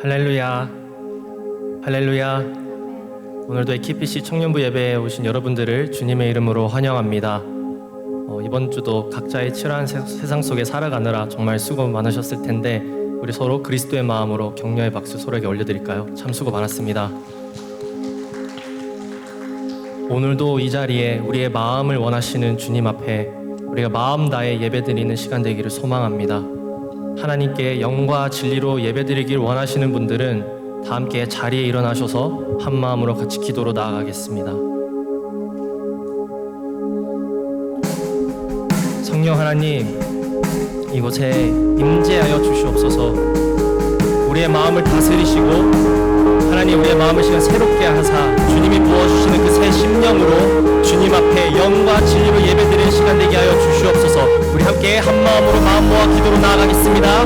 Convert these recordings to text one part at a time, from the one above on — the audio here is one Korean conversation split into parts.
할렐루야, 할렐루야. 오늘도 AKPC 청년부 예배에 오신 여러분들을 주님의 이름으로 환영합니다. 이번 주도 각자의 치열한 세상 속에 살아가느라 정말 수고 많으셨을 텐데 우리 서로 그리스도의 마음으로 격려의 박수 서로에게 올려드릴까요? 참 수고 많았습니다. 오늘도 이 자리에 우리의 마음을 원하시는 주님 앞에 우리가 마음 다해 예배드리는 시간 되기를 소망합니다. 하나님께 영과 진리로 예배드리길 원하시는 분들은 다 함께 자리에 일어나셔서 한 마음으로 같이 기도로 나아가겠습니다. 성령 하나님, 이곳에 임재하여 주시옵소서. 우리의 마음을 다스리시고 하나님, 우리의 마음을 시간 새롭게 하사 주님이 부어주시는 그 새 심령으로 주님 앞에 영과 진리로 예배드리는 시간 되게 하여 주시옵소서. 우리 함께 한 마음으로 마음 모아 기도로 나아가겠습니다.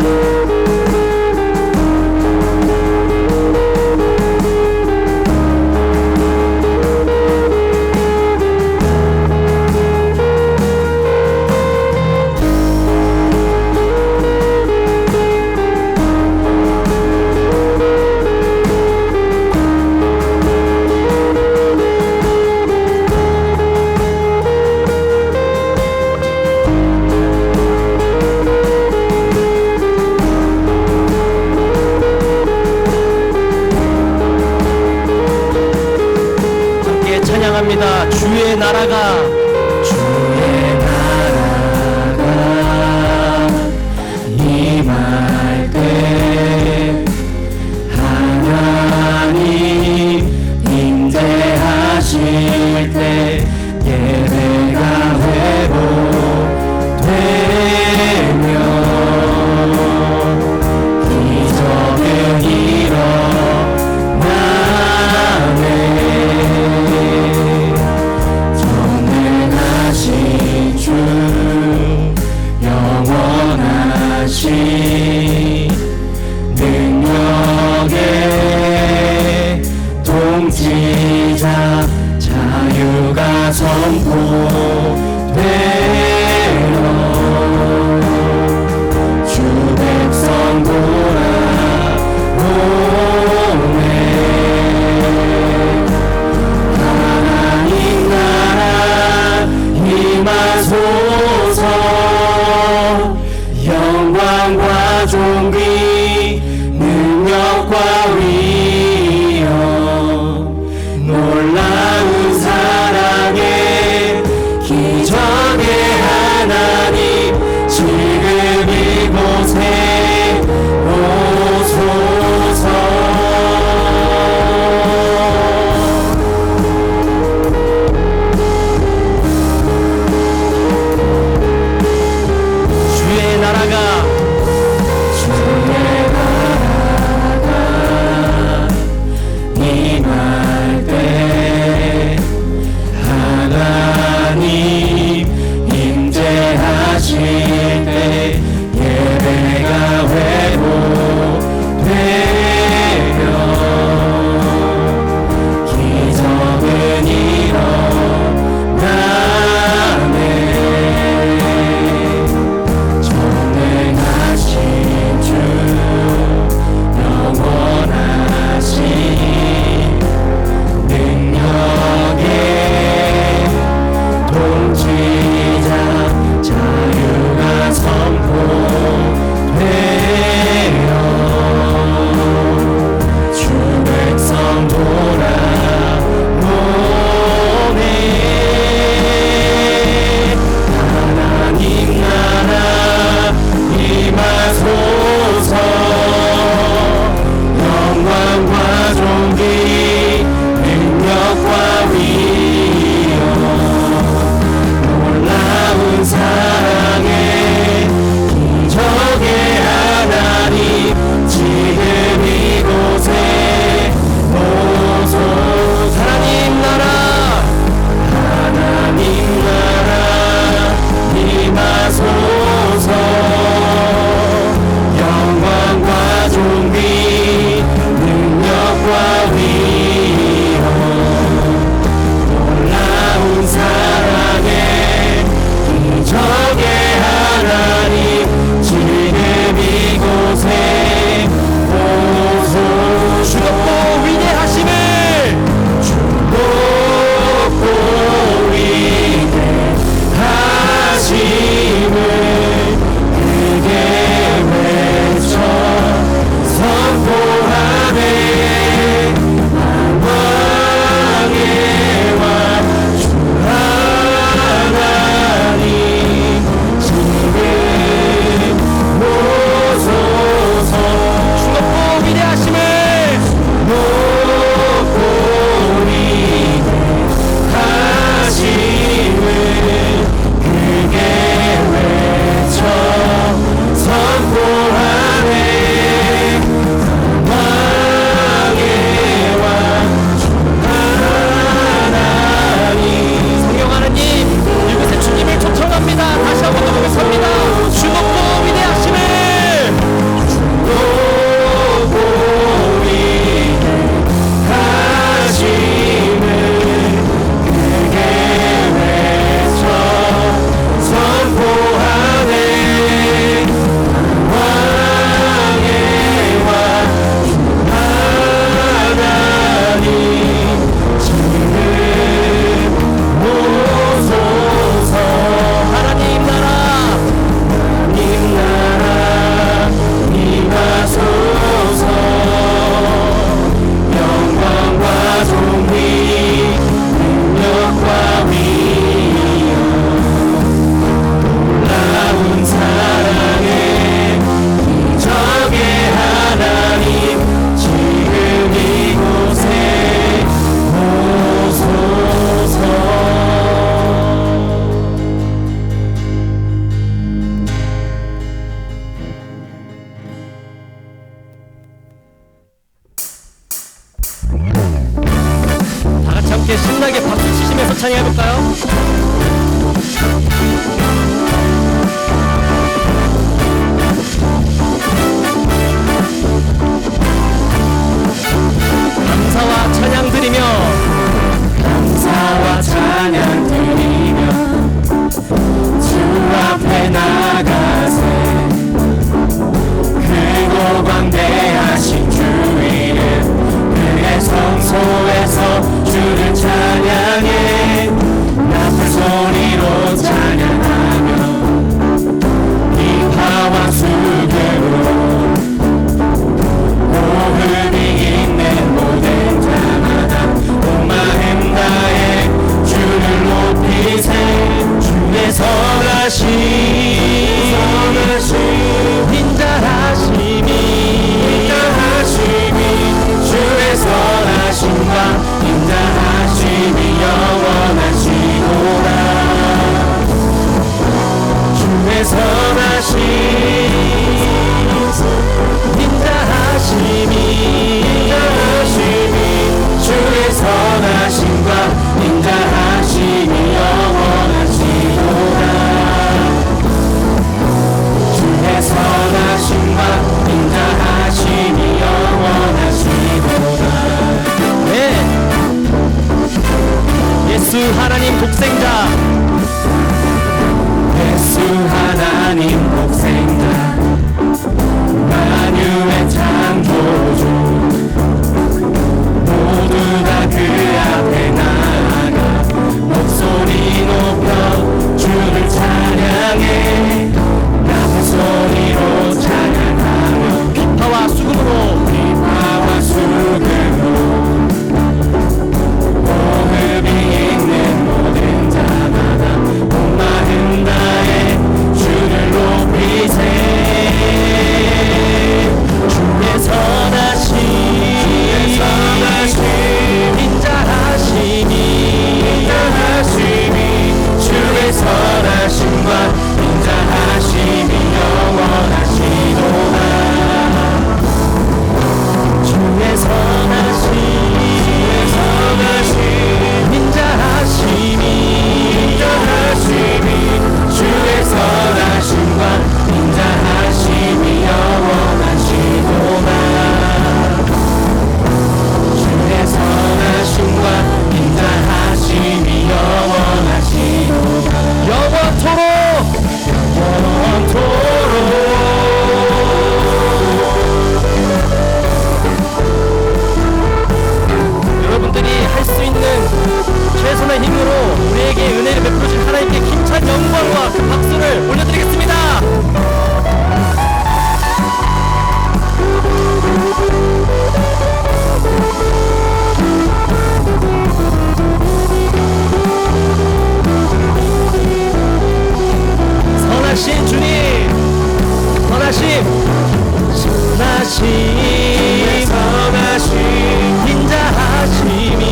찬양합니다. 주의 나라가 임할 때 하나님 임재하실 때 예배가 회복되며 기적은 일어나네. 전능하신 주 영원하신 능력의 통치자 자유가 선포되어 주 백성 돌아오네. 하나님 나라 임하소서. 영광과 존귀 능력과 위엄 놀라운 사랑의 부를까요? 감사와 찬양 드리며 감사와 찬양 드리며 주 앞에 나가세 크고 광대하신 주 이름 그의 성소에서 주를 찬양해 나팔 소리로 찬양하며 기파와 수금으로 호흡이 있는 모든 자마다 온 마음 다해 주를 높이세 주의 선하심 인자하심이 주의 선하심과 인자하심이 영원하시도다 주의 선하심 인자하심이 주의 선하심과 인자하심이 영원하시도다 주의 선하심과 인자하심이 영원하시도다 네. 예수 하나님 독생자 예수 하나님 독생자 만유의 창조주 모두 다 그 앞에 나아가 목소리 높여 주를 찬양해 나팔 소리로 찬양하며 기파와 수금으로 기파와 수금으로 호흡이 있는 모든 자마다 온 마음 다해 주를 높이세 주의 선하심 인자하심이 주의 선하심과 인자하심이 영원하시도다 주의 선하심 인자하심이 주의 선하심과 인자하심이 영원하시도다 주의 선하심과 인자하심이 영원하시도다 영원토록 여러분들이 할 수 있는 최선의 힘으로 우리에게 은혜를 베풀어준 하나님께 힘찬 영광과 그 박수를 올려드리겠습니다. 선하신 주님, 선하심, 인자하심이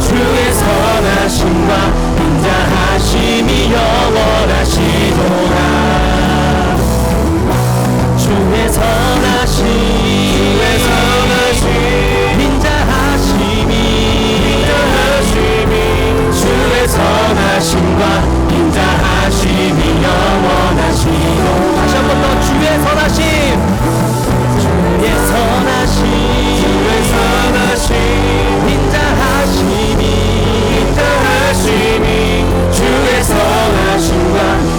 주의 선하심과 인자하심이 영원하시도다 주의 선하심 인자하심이 주의 선하심과 인자하심이 영원하시도다 다시 한 번 더 주의 선하심 인자하심이 주의 선하심과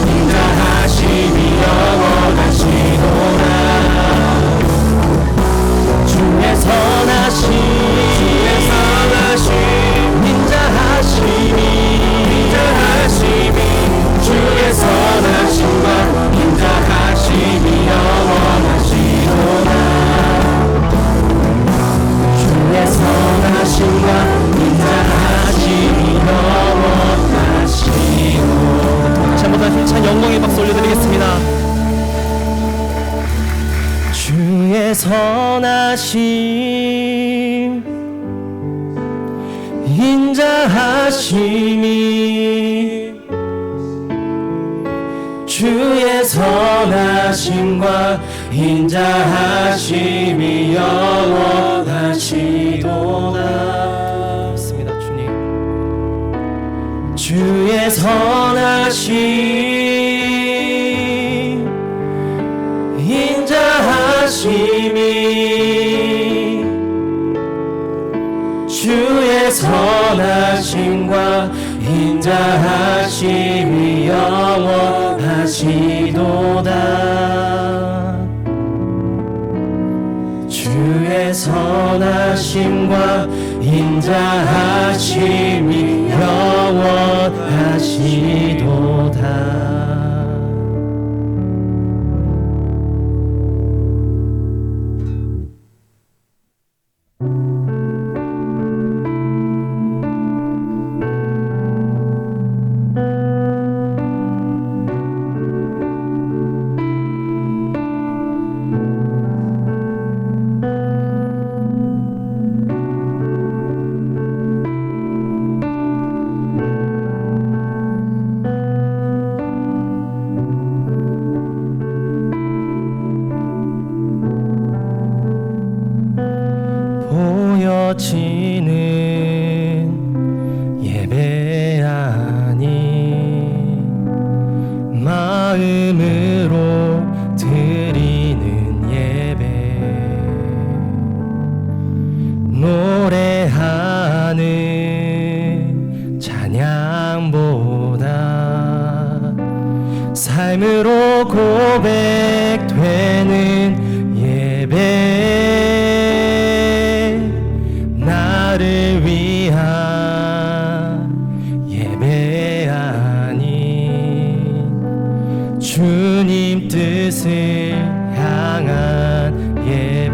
인자하심이 영원하시도다 주의 선하심 인자하심이 주의 선하심과 인자하심이 영원하시도다 주의 선하심과 인자하심이 영원하시도다 다시 한 번 더 힘찬 영광의 박수 올려드리겠습니다. 주의 선하심 인자하심이 주의 선하심과 인자하심이 영원하시도다 믿습니다. 주님 주의 선하심 인자하심이 주의 선하심과 인자하심이 영원하시도다. 주의 선하심과 인자하심이 영원하시도다. 보여지는 예배 아니 마음으로 드리는 예배 노래하는 찬양보다 삶으로 고백되는 예배 나를 위한 예배 아니 주님 뜻을 향한 예배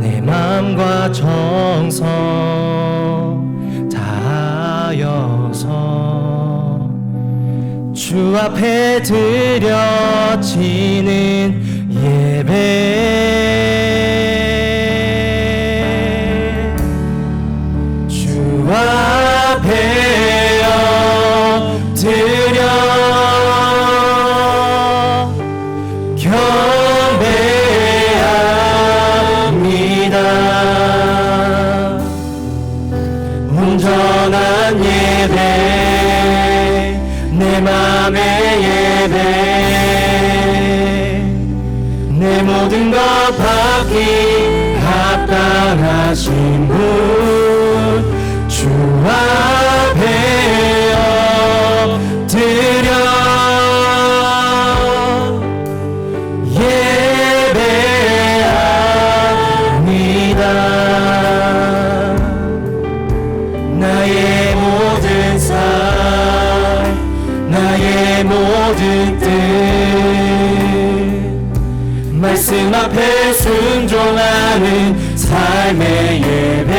내 마음과 정성 다하여서 주 앞에 드려지는 예배 주 앞에 엎드려 경배합니다. 온전한 예배 내 맘의 예배 내 모든 것 받기 합당하신 분 주 앞에 엎드려 예배합니다. 나의 모든 삶 나의 모든 뜻 말씀 앞에 순종하는 삶의 예배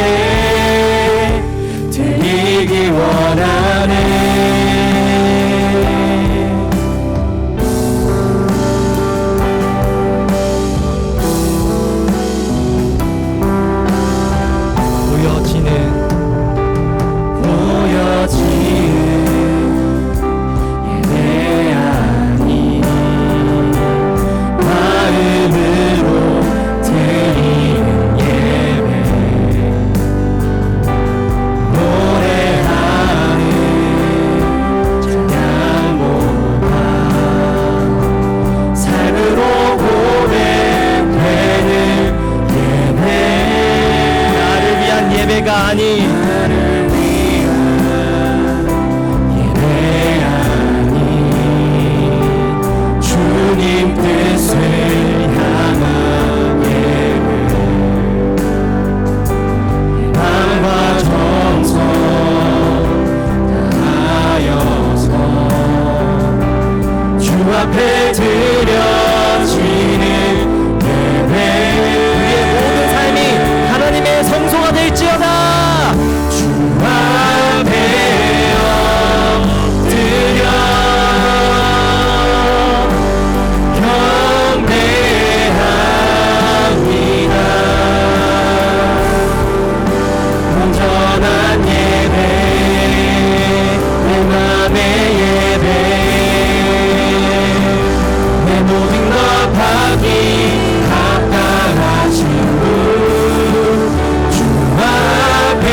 드리기 원하네. 예배가 아니 나를 위한 예배 아니 주님 뜻을 향한 예배 마음과 정성 다하여서 주 앞에 드려지는 예배 우리의 모든 삶이 하나님의 성소가 될지어다. 주 앞에 엎드려 경배합니다. 온전한 예배 내 맘의 예배 내 모든 것 받기 합당하신 분 주 앞에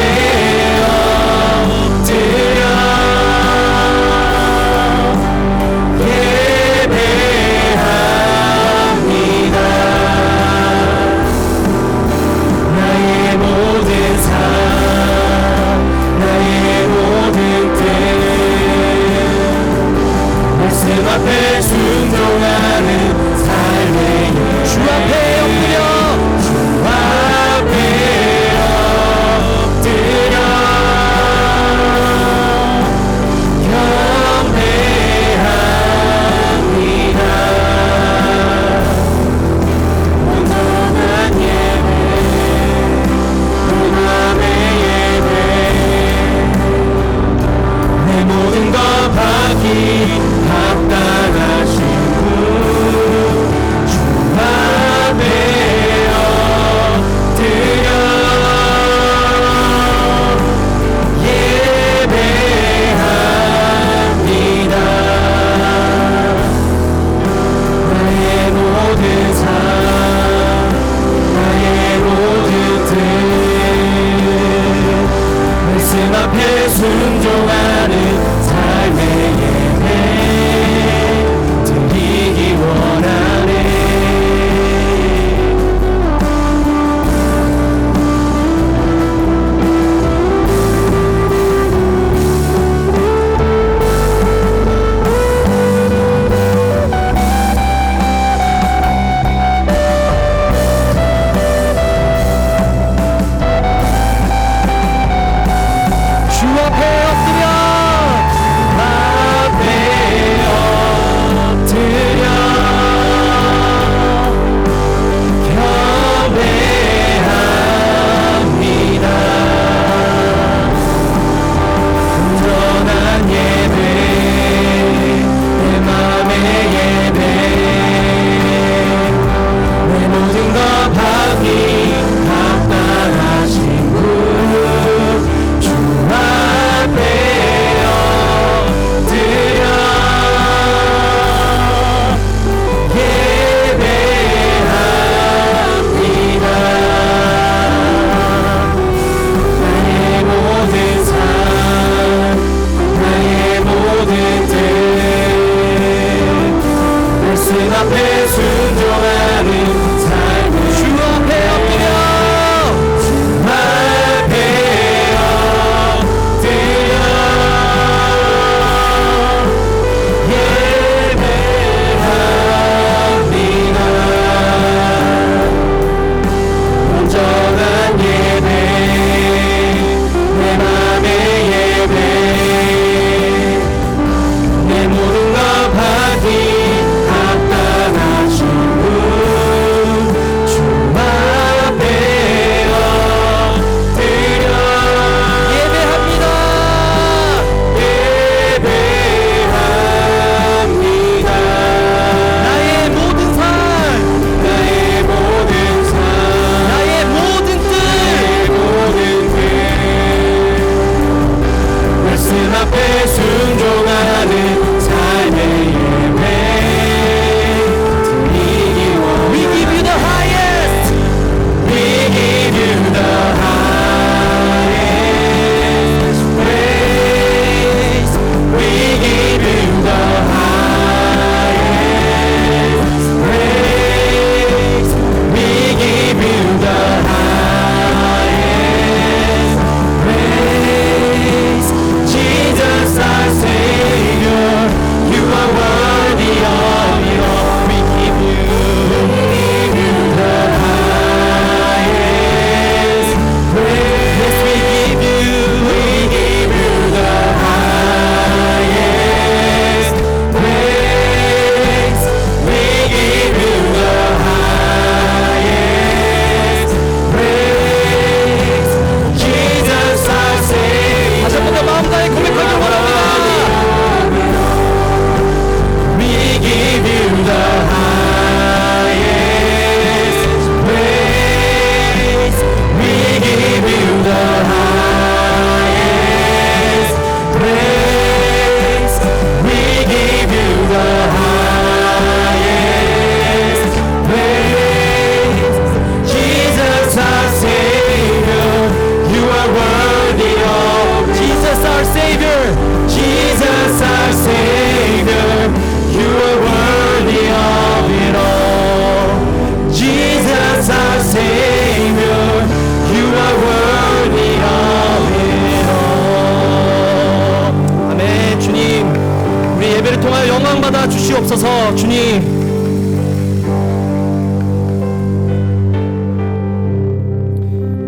주시옵소서. 주님,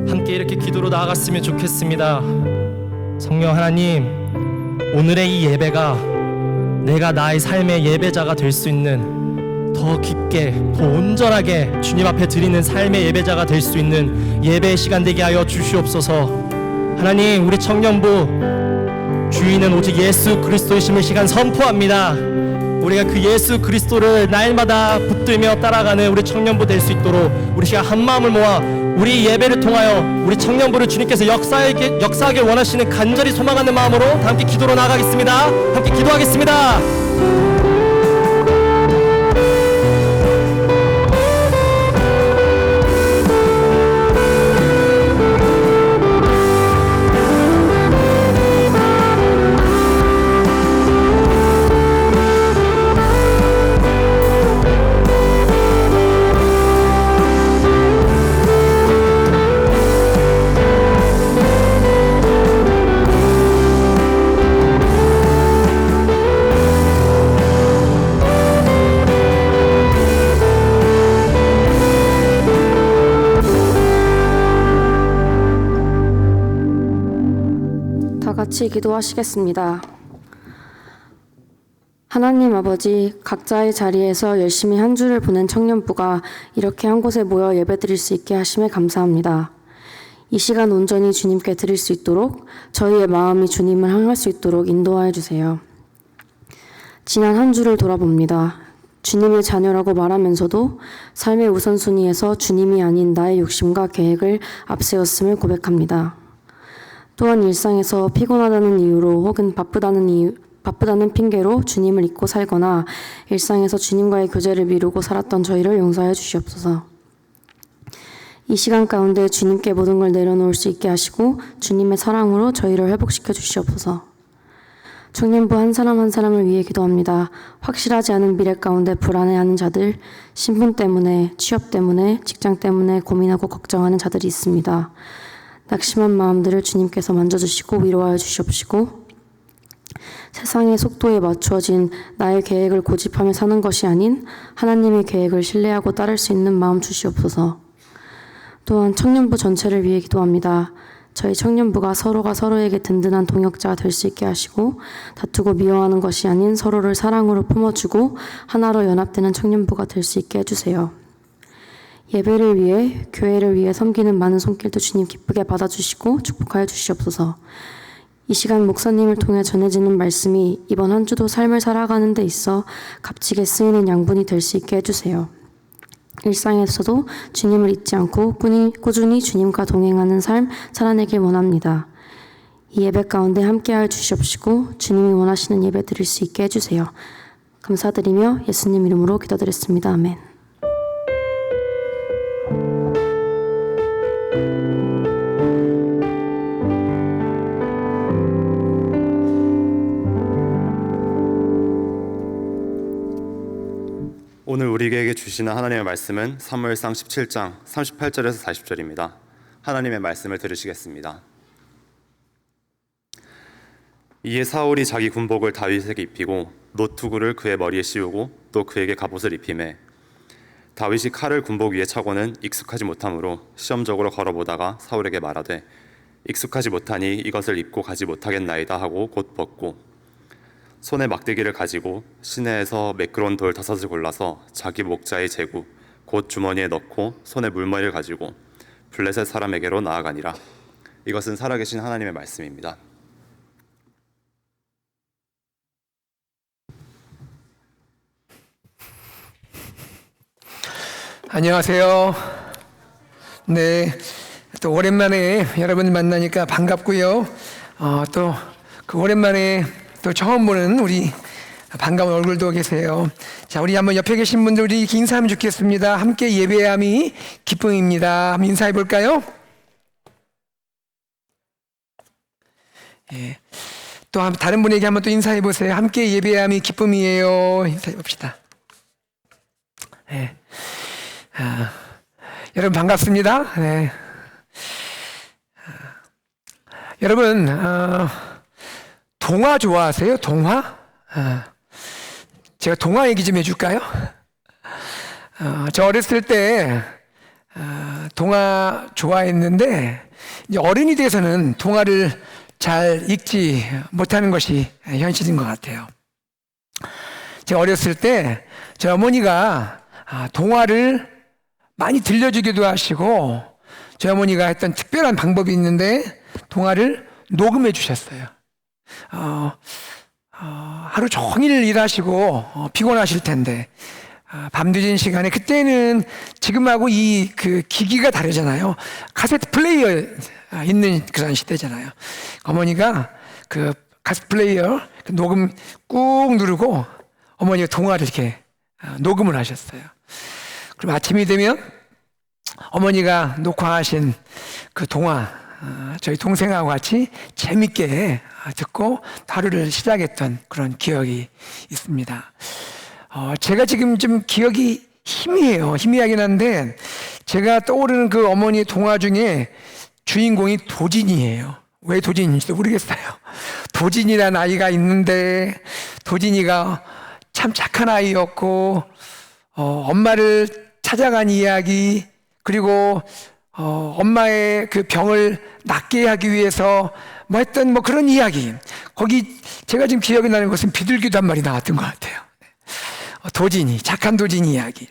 함께 이렇게 기도로 나아갔으면 좋겠습니다. 성령 하나님, 오늘의 이 예배가 내가 나의 삶의 예배자가 될 수 있는, 더 깊게 더 온전하게 주님 앞에 드리는 삶의 예배자가 될 수 있는 예배의 시간 되게 하여 주시옵소서. 하나님, 우리 청년부 주인은 오직 예수 그리스도이심을 시간 선포합니다. 우리가 그 예수 그리스도를 날마다 붙들며 따라가는 우리 청년부 될 수 있도록 우리 시간 한 마음을 모아 우리 예배를 통하여 우리 청년부를 주님께서 역사하길 원하시는 간절히 소망하는 마음으로 다 함께 기도로 나아가겠습니다. 함께 기도하겠습니다. 같이 기도하시겠습니다. 하나님 아버지, 각자의 자리에서 열심히 한 주를 보낸 청년부가 이렇게 한 곳에 모여 예배드릴 수 있게 하심에 감사합니다. 이 시간 온전히 주님께 드릴 수 있도록 저희의 마음이 주님을 향할 수 있도록 인도하여 주세요. 지난 한 주를 돌아봅니다. 주님의 자녀라고 말하면서도 삶의 우선순위에서 주님이 아닌 나의 욕심과 계획을 앞세웠음을 고백합니다. 또한 일상에서 피곤하다는 이유로 혹은 바쁘다는 핑계로 주님을 잊고 살거나 일상에서 주님과의 교제를 미루고 살았던 저희를 용서해 주시옵소서. 이 시간 가운데 주님께 모든 걸 내려놓을 수 있게 하시고 주님의 사랑으로 저희를 회복시켜 주시옵소서. 청년부 한 사람 한 사람을 위해 기도합니다. 확실하지 않은 미래 가운데 불안해하는 자들, 신분 때문에, 취업 때문에, 직장 때문에 고민하고 걱정하는 자들이 있습니다. 낙심한 마음들을 주님께서 만져주시고 위로하여 주시옵시고 세상의 속도에 맞추어진 나의 계획을 고집하며 사는 것이 아닌 하나님의 계획을 신뢰하고 따를 수 있는 마음 주시옵소서. 또한 청년부 전체를 위해 기도합니다. 저희 청년부가 서로가 서로에게 든든한 동역자가 될 수 있게 하시고 다투고 미워하는 것이 아닌 서로를 사랑으로 품어주고 하나로 연합되는 청년부가 될 수 있게 해주세요. 예배를 위해, 교회를 위해 섬기는 많은 손길도 주님 기쁘게 받아주시고 축복하여 주시옵소서. 이 시간 목사님을 통해 전해지는 말씀이 이번 한 주도 삶을 살아가는 데 있어 값지게 쓰이는 양분이 될 수 있게 해주세요. 일상에서도 주님을 잊지 않고 꾸준히 주님과 동행하는 삶 살아내길 원합니다. 이 예배 가운데 함께하여 주시옵시고 주님이 원하시는 예배 드릴 수 있게 해주세요. 감사드리며 예수님 이름으로 기도드렸습니다. 아멘. 오늘 우리에게 주시는 하나님의 말씀은 사무엘상 17장 38절에서 40절입니다. 하나님의 말씀을 들으시겠습니다. 이에 사울이 자기 군복을 다윗에게 입히고 노투구를 그의 머리에 씌우고 또 그에게 갑옷을 입히매 다윗이 칼을 군복 위에 차고는 익숙하지 못하므로 시험적으로 걸어보다가 사울에게 말하되 익숙하지 못하니 이것을 입고 가지 못하겠나이다 하고 곧 벗고 손에 막대기를 가지고 시내에서 매끄러운 돌 5을 골라서 자기 목자의 제구 곧 주머니에 넣고 손에 물머리를 가지고 블레셋 사람에게로 나아가니라. 이것은 살아계신 하나님의 말씀입니다. 안녕하세요. 네, 또 오랜만에 여러분 만나니까 반갑고요. 또 그 오랜만에 또 처음 보는 우리 반가운 얼굴도 계세요. 자, 우리 한번 옆에 계신 분들 우리 인사하면 좋겠습니다. 함께 예배함이 기쁨입니다. 한번 인사해 볼까요? 예. 또 다른 분에게 한번 또 인사해 보세요. 함께 예배함이 기쁨이에요. 인사해 봅시다. 예. 여러분 반갑습니다. 네. 여러분 동화 좋아하세요? 동화? 제가 동화 얘기 좀 해줄까요? 저 어렸을 때 동화 좋아했는데 이제 어른이 돼서는 동화를 잘 읽지 못하는 것이 현실인 것 같아요. 제가 어렸을 때 저희 어머니가 동화를 많이 들려주기도 하시고 저희 어머니가 했던 특별한 방법이 있는데 동화를 녹음해 주셨어요. 하루 종일 일하시고 피곤하실 텐데 밤늦은 시간에, 그때는 지금하고 그 기기가 다르잖아요. 카세트 플레이어 있는 그런 시대잖아요. 어머니가 그 카세트 플레이어 녹음 꾹 누르고 어머니가 동화를 이렇게 녹음을 하셨어요. 그럼 아침이 되면 어머니가 녹화하신 그 동화 저희 동생하고 같이 재밌게 듣고 하루를 시작했던 그런 기억이 있습니다. 제가 지금 좀 기억이 희미하긴 한데 제가 떠오르는 그 어머니의 동화 중에 주인공이 도진이에요. 왜 도진인지도 모르겠어요. 도진이라는 아이가 있는데 도진이가 참 착한 아이였고 엄마를 찾아간 이야기, 그리고 엄마의 그 병을 낫게 하기 위해서 뭐 했던 그런 이야기. 거기 제가 지금 기억이 나는 것은 비둘기도 한 마리 나왔던 것 같아요. 도진이, 착한 도진이 이야기.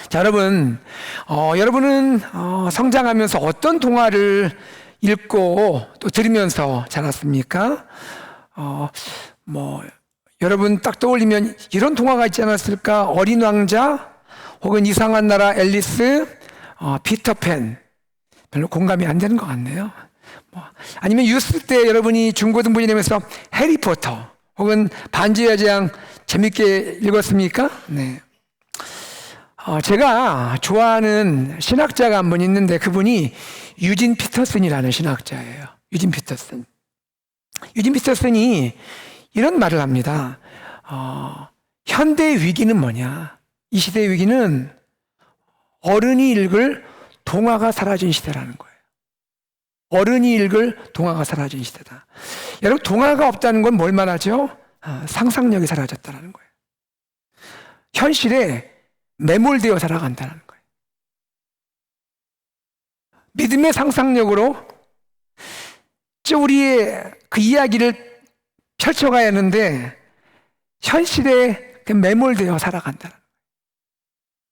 자, 여러분, 여러분은 성장하면서 어떤 동화를 읽고 또 들으면서 자랐습니까? 여러분 딱 떠올리면 이런 동화가 있지 않았을까? 어린 왕자, 혹은 이상한 나라 앨리스, 피터팬. 별로 공감이 안 되는 것 같네요. 아니면 유스 때 여러분이 중고등부에 되면서 해리포터, 혹은 반지의 제왕 재밌게 읽었습니까? 네. 제가 좋아하는 신학자가 한 분 있는데 그분이 유진 피터슨이라는 신학자예요. 유진 피터슨. 유진 피터슨이 이런 말을 합니다. 현대의 위기는 뭐냐? 이 시대의 위기는 어른이 읽을 동화가 사라진 시대라는 거예요. 어른이 읽을 동화가 사라진 시대다. 여러분, 동화가 없다는 건 뭘 말하죠? 상상력이 사라졌다는 거예요. 현실에 매몰되어 살아간다는 거예요. 믿음의 상상력으로 우리의 그 이야기를 펼쳐가야 하는데 현실에 매몰되어 살아간다는 거예요.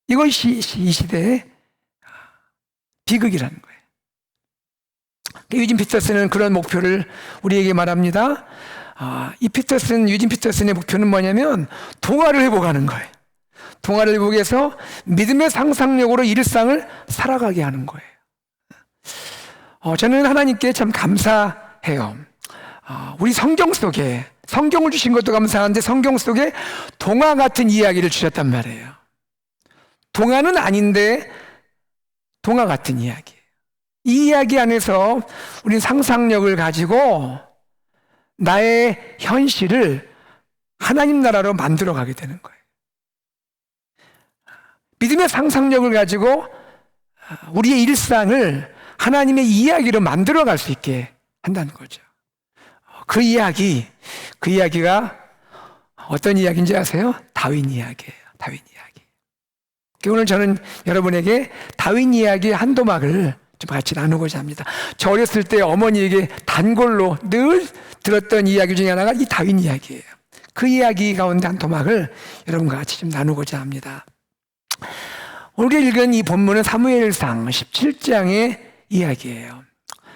이것이 이 시대의 비극이라는 거예요. 유진 피터슨은 그런 목표를 우리에게 말합니다. 유진 피터슨의 목표는 뭐냐면 동화를 회복하는 거예요. 동화를 회복해서 믿음의 상상력으로 일상을 살아가게 하는 거예요. 저는 하나님께 참 감사해요. 우리 성경 속에, 성경을 주신 것도 감사한데 성경 속에 동화 같은 이야기를 주셨단 말이에요. 동화는 아닌데 동화 같은 이야기. 이 이야기 안에서 우리는 상상력을 가지고 나의 현실을 하나님 나라로 만들어 가게 되는 거예요. 믿음의 상상력을 가지고 우리의 일상을 하나님의 이야기로 만들어 갈 수 있게 한다는 거죠. 그 이야기가 어떤 이야기인지 아세요? 다윈 이야기예요. 다윈 이야기. 오늘 저는 여러분에게 다윈 이야기의 한 도막을 좀 같이 나누고자 합니다. 저 어렸을 때 어머니에게 단골로 늘 들었던 이야기 중에 하나가 이 다윈 이야기예요. 그 이야기 가운데 한 도막을 여러분과 같이 좀 나누고자 합니다. 오늘 읽은 이 본문은 사무엘상 17장의 이야기예요.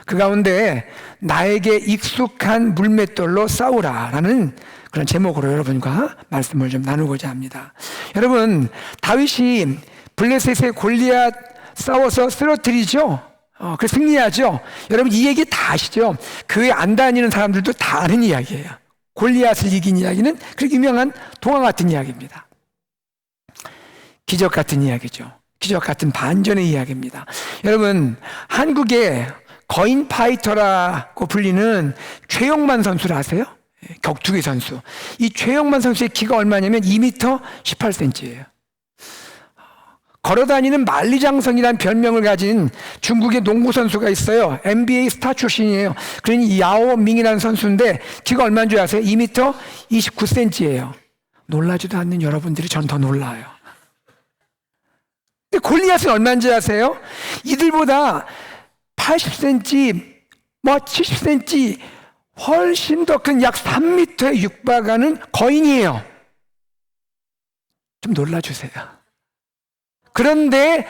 그 가운데 나에게 익숙한 물맷돌로 싸우라라는 그런 제목으로 여러분과 말씀을 좀 나누고자 합니다. 여러분, 다윗이 블레셋의 골리앗 싸워서 쓰러뜨리죠. 그 승리하죠. 여러분, 이 얘기 다 아시죠? 교회 안 다니는 사람들도 다 아는 이야기예요. 골리앗을 이긴 이야기는 그렇게 유명한 동화 같은 이야기입니다. 기적 같은 이야기죠. 기적 같은 반전의 이야기입니다. 여러분, 한국의 거인 파이터라고 불리는 최용만 선수를 아세요? 격투기 선수. 이 최용만 선수의 키가 얼마냐면 2m 18cm예요. 걸어다니는 만리장성이라는 별명을 가진 중국의 농구 선수가 있어요. NBA 스타 출신이에요. 그러니 야오밍이라는 선수인데 키가 얼마인 줄 아세요? 2m 29cm예요. 놀라지도 않는 여러분들이 전 더 놀라요. 근데 골리앗은 얼마인지 아세요? 이들보다 80cm, 70cm 훨씬 더 큰 약 3m에 육박하는 거인이에요. 좀 놀라주세요. 그런데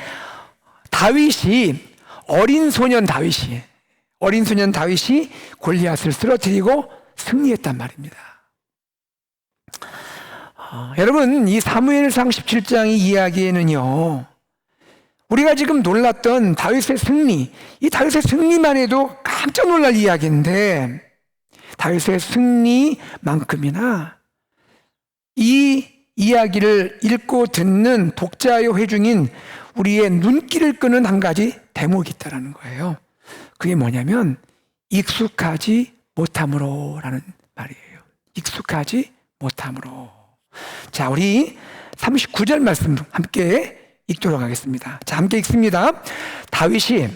어린 소년 다윗이 골리앗을 쓰러뜨리고 승리했단 말입니다. 여러분, 이 사무엘상 17장의 이야기에는요, 우리가 지금 놀랐던 다윗의 승리, 이 다윗의 승리만 해도 깜짝 놀랄 이야기인데, 다윗의 승리만큼이나 이 이야기를 읽고 듣는 독자요 회중인 우리의 눈길을 끄는 한 가지 대목이 있다는 거예요. 그게 뭐냐면 익숙하지 못함으로라는 말이에요. 익숙하지 못함으로. 자, 우리 39절 말씀 함께 읽도록 하겠습니다. 자, 함께 읽습니다. 다윗이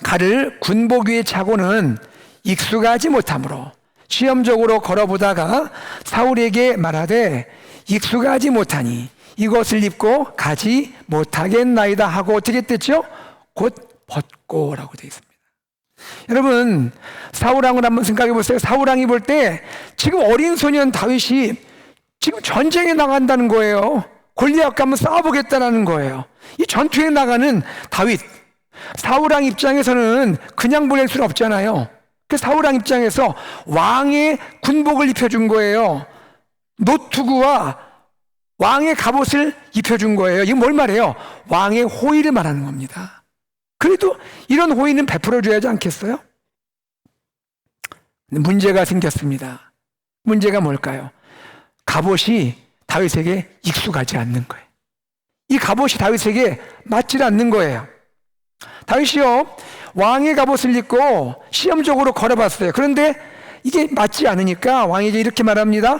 칼을 군복 위에 차고는 익숙하지 못함으로 시험적으로 걸어보다가 사울에게 말하되 익숙하지 못하니 이것을 입고 가지 못하겠나이다 하고 어떻게 됐죠? 곧 벗고라고 되어 있습니다. 여러분, 사울왕을 한번 생각해 보세요. 사울왕이 볼 때 지금 어린 소년 다윗이 지금 전쟁에 나간다는 거예요. 골리앗과 한번 싸워보겠다는 거예요. 이 전투에 나가는 다윗, 사울왕 입장에서는 그냥 보낼 수는 없잖아요. 그 사울왕 입장에서 왕의 군복을 입혀준 거예요. 노투구와 왕의 갑옷을 입혀준 거예요. 이건 뭘 말해요? 왕의 호의를 말하는 겁니다. 그래도 이런 호의는 베풀어줘야 하지 않겠어요? 문제가 생겼습니다. 문제가 뭘까요? 갑옷이 다윗에게 익숙하지 않는 거예요. 이 갑옷이 다윗에게 맞지 않는 거예요. 다윗이요, 왕의 갑옷을 입고 시험적으로 걸어봤어요. 그런데 이게 맞지 않으니까 왕에게 이렇게 말합니다.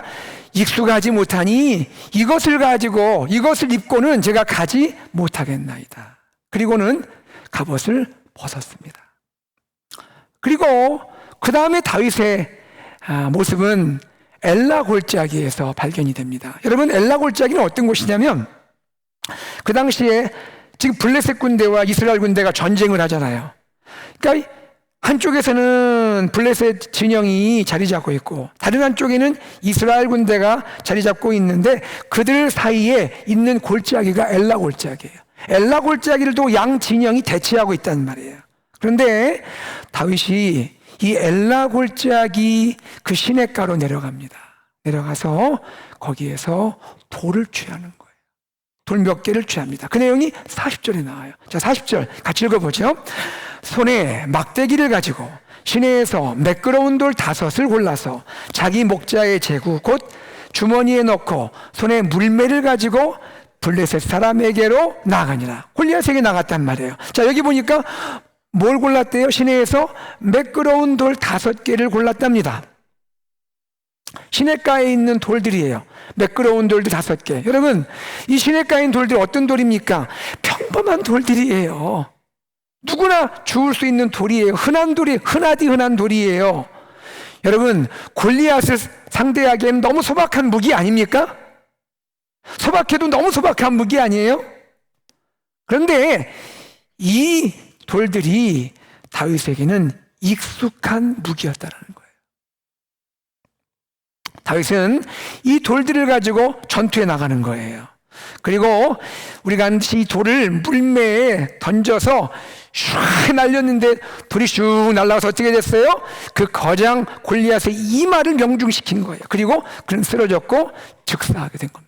익숙하지 못하니 이것을 입고는 제가 가지 못하겠나이다. 그리고는 갑옷을 벗었습니다. 그리고 그 다음에 다윗의 모습은 엘라 골짜기에서 발견이 됩니다. 여러분, 엘라 골짜기는 어떤 곳이냐면 그 당시에 지금 블레셋 군대와 이스라엘 군대가 전쟁을 하잖아요. 그러니까 한쪽에서는 블레셋 진영이 자리 잡고 있고 다른 한쪽에는 이스라엘 군대가 자리 잡고 있는데 그들 사이에 있는 골짜기가 엘라 골짜기예요. 엘라 골짜기를 또 양 진영이 대치하고 있단 말이에요. 그런데 다윗이 이 엘라 골짜기 그 시냇가로 내려갑니다. 내려가서 거기에서 돌을 취하는 거예요. 돌 몇 개를 취합니다. 그 내용이 40절에 나와요. 자, 40절 같이 읽어보죠. 손에 막대기를 가지고 시내에서 매끄러운 돌 5을 골라서 자기 목자의 제구 곧 주머니에 넣고 손에 물매를 가지고 블레셋 사람에게로 나가니라. 골리앗에게 나갔단 말이에요. 자, 여기 보니까 뭘 골랐대요? 시내에서 매끄러운 돌 5개를 골랐답니다. 시냇가에 있는 돌들이에요. 매끄러운 돌들 5개. 여러분, 이 시냇가에 있는 돌들이 어떤 돌입니까? 평범한 돌들이에요. 누구나 주울 수 있는 돌이에요. 흔한 돌이에요. 여러분, 골리앗을 상대하기에는 너무 소박한 무기 아닙니까? 소박해도 너무 소박한 무기 아니에요? 그런데 이 돌들이 다윗에게는 익숙한 무기였다는 거예요. 다윗은 이 돌들을 가지고 전투에 나가는 거예요. 그리고 우리가 이 돌을 물매에 던져서 슉 날렸는데 돌이 슉 날아가서 어떻게 됐어요? 그 거장 골리앗의 이마를 명중시킨 거예요. 그리고 그는 쓰러졌고 즉사하게 된 겁니다.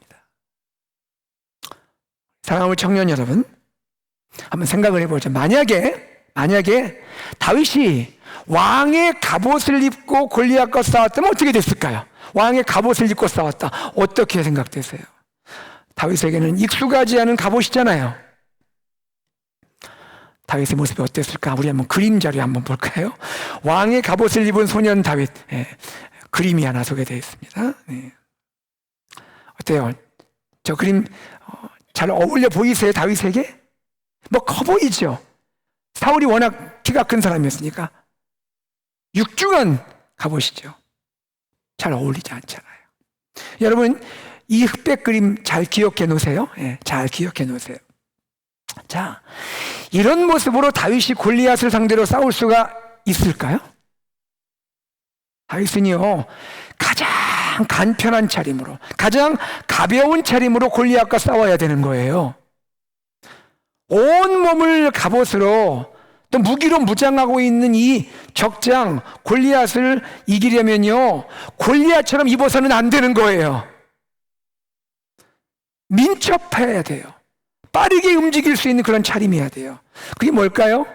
사랑하는 청년 여러분, 한번 생각을 해보죠. 만약에 다윗이 왕의 갑옷을 입고 골리앗과 싸웠다면 어떻게 됐을까요? 왕의 갑옷을 입고 싸웠다. 어떻게 생각되세요? 다윗에게는 익숙하지 않은 갑옷이잖아요. 다윗의 모습이 어땠을까? 우리 한번 그림자료 한번 볼까요? 왕의 갑옷을 입은 소년 다윗, 그림이 하나 소개되어 있습니다. 어때요? 저 그림 잘 어울려 보이세요? 다윗에게? 뭐 커 보이죠? 사울이 워낙 키가 큰 사람이었으니까 육중한 갑옷이죠. 잘 어울리지 않잖아요. 여러분, 이 흑백 그림 잘 기억해 놓으세요. 예, 잘 기억해 놓으세요. 자, 이런 모습으로 다윗이 골리앗을 상대로 싸울 수가 있을까요? 다윗은요, 가장 간편한 차림으로, 가장 가벼운 차림으로 골리앗과 싸워야 되는 거예요. 온 몸을 갑옷으로 또 무기로 무장하고 있는 이 적장 골리앗을 이기려면요, 골리앗처럼 입어서는 안 되는 거예요. 민첩해야 돼요. 빠르게 움직일 수 있는 그런 차림이어야 돼요. 그게 뭘까요?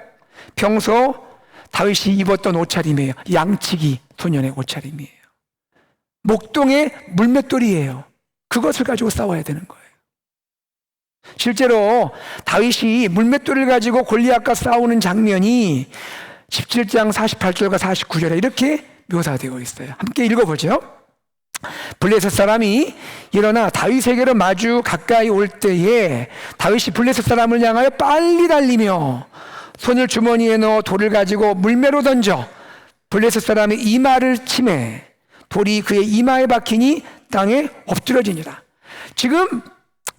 평소 다윗이 입었던 옷차림이에요. 양치기 소년의 옷차림이에요. 목동의 물맷돌이에요. 그것을 가지고 싸워야 되는 거예요. 실제로 다윗이 물맷돌을 가지고 골리앗과 싸우는 장면이 17장 48절과 49절에 이렇게 묘사되어 있어요. 함께 읽어보죠. 블레셋 사람이 일어나 다윗에게로 마주 가까이 올 때에 다윗이 블레셋 사람을 향하여 빨리 달리며 손을 주머니에 넣어 돌을 가지고 물매로 던져 블레셋 사람의 이마를 치매 돌이 그의 이마에 박히니 땅에 엎드러지니라. 지금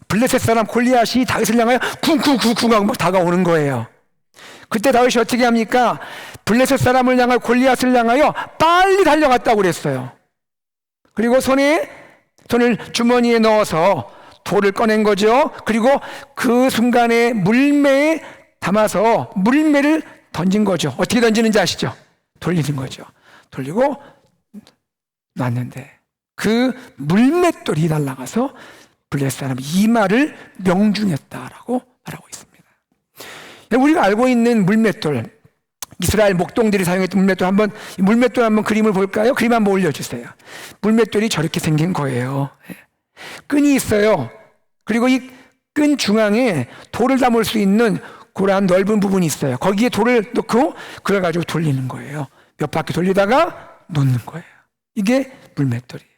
블레셋 사람 골리앗이 다윗을 향하여 쿵쿵쿵쿵 하고 막 다가오는 거예요. 그때 다윗이 어떻게 합니까? 블레셋 사람을 향하여 골리앗을 향하여 빨리 달려갔다고 그랬어요. 그리고 손을 주머니에 넣어서 돌을 꺼낸 거죠. 그리고 그 순간에 물매에 담아서 물매를 던진 거죠. 어떻게 던지는지 아시죠? 돌리는 거죠. 돌리고 놨는데 그 물맷돌이 날아가서 블레셋 사람 이마를 명중했다라고 말하고 있습니다. 우리가 알고 있는 물맷돌, 이스라엘 목동들이 사용했던 물맷돌 한번 그림을 볼까요? 그림 한번 올려주세요. 물맷돌이 저렇게 생긴 거예요. 끈이 있어요. 그리고 이 끈 중앙에 돌을 담을 수 있는 그러한 넓은 부분이 있어요. 거기에 돌을 넣고 그걸 가지고 돌리는 거예요. 몇 바퀴 돌리다가 놓는 거예요. 이게 물맷돌이에요.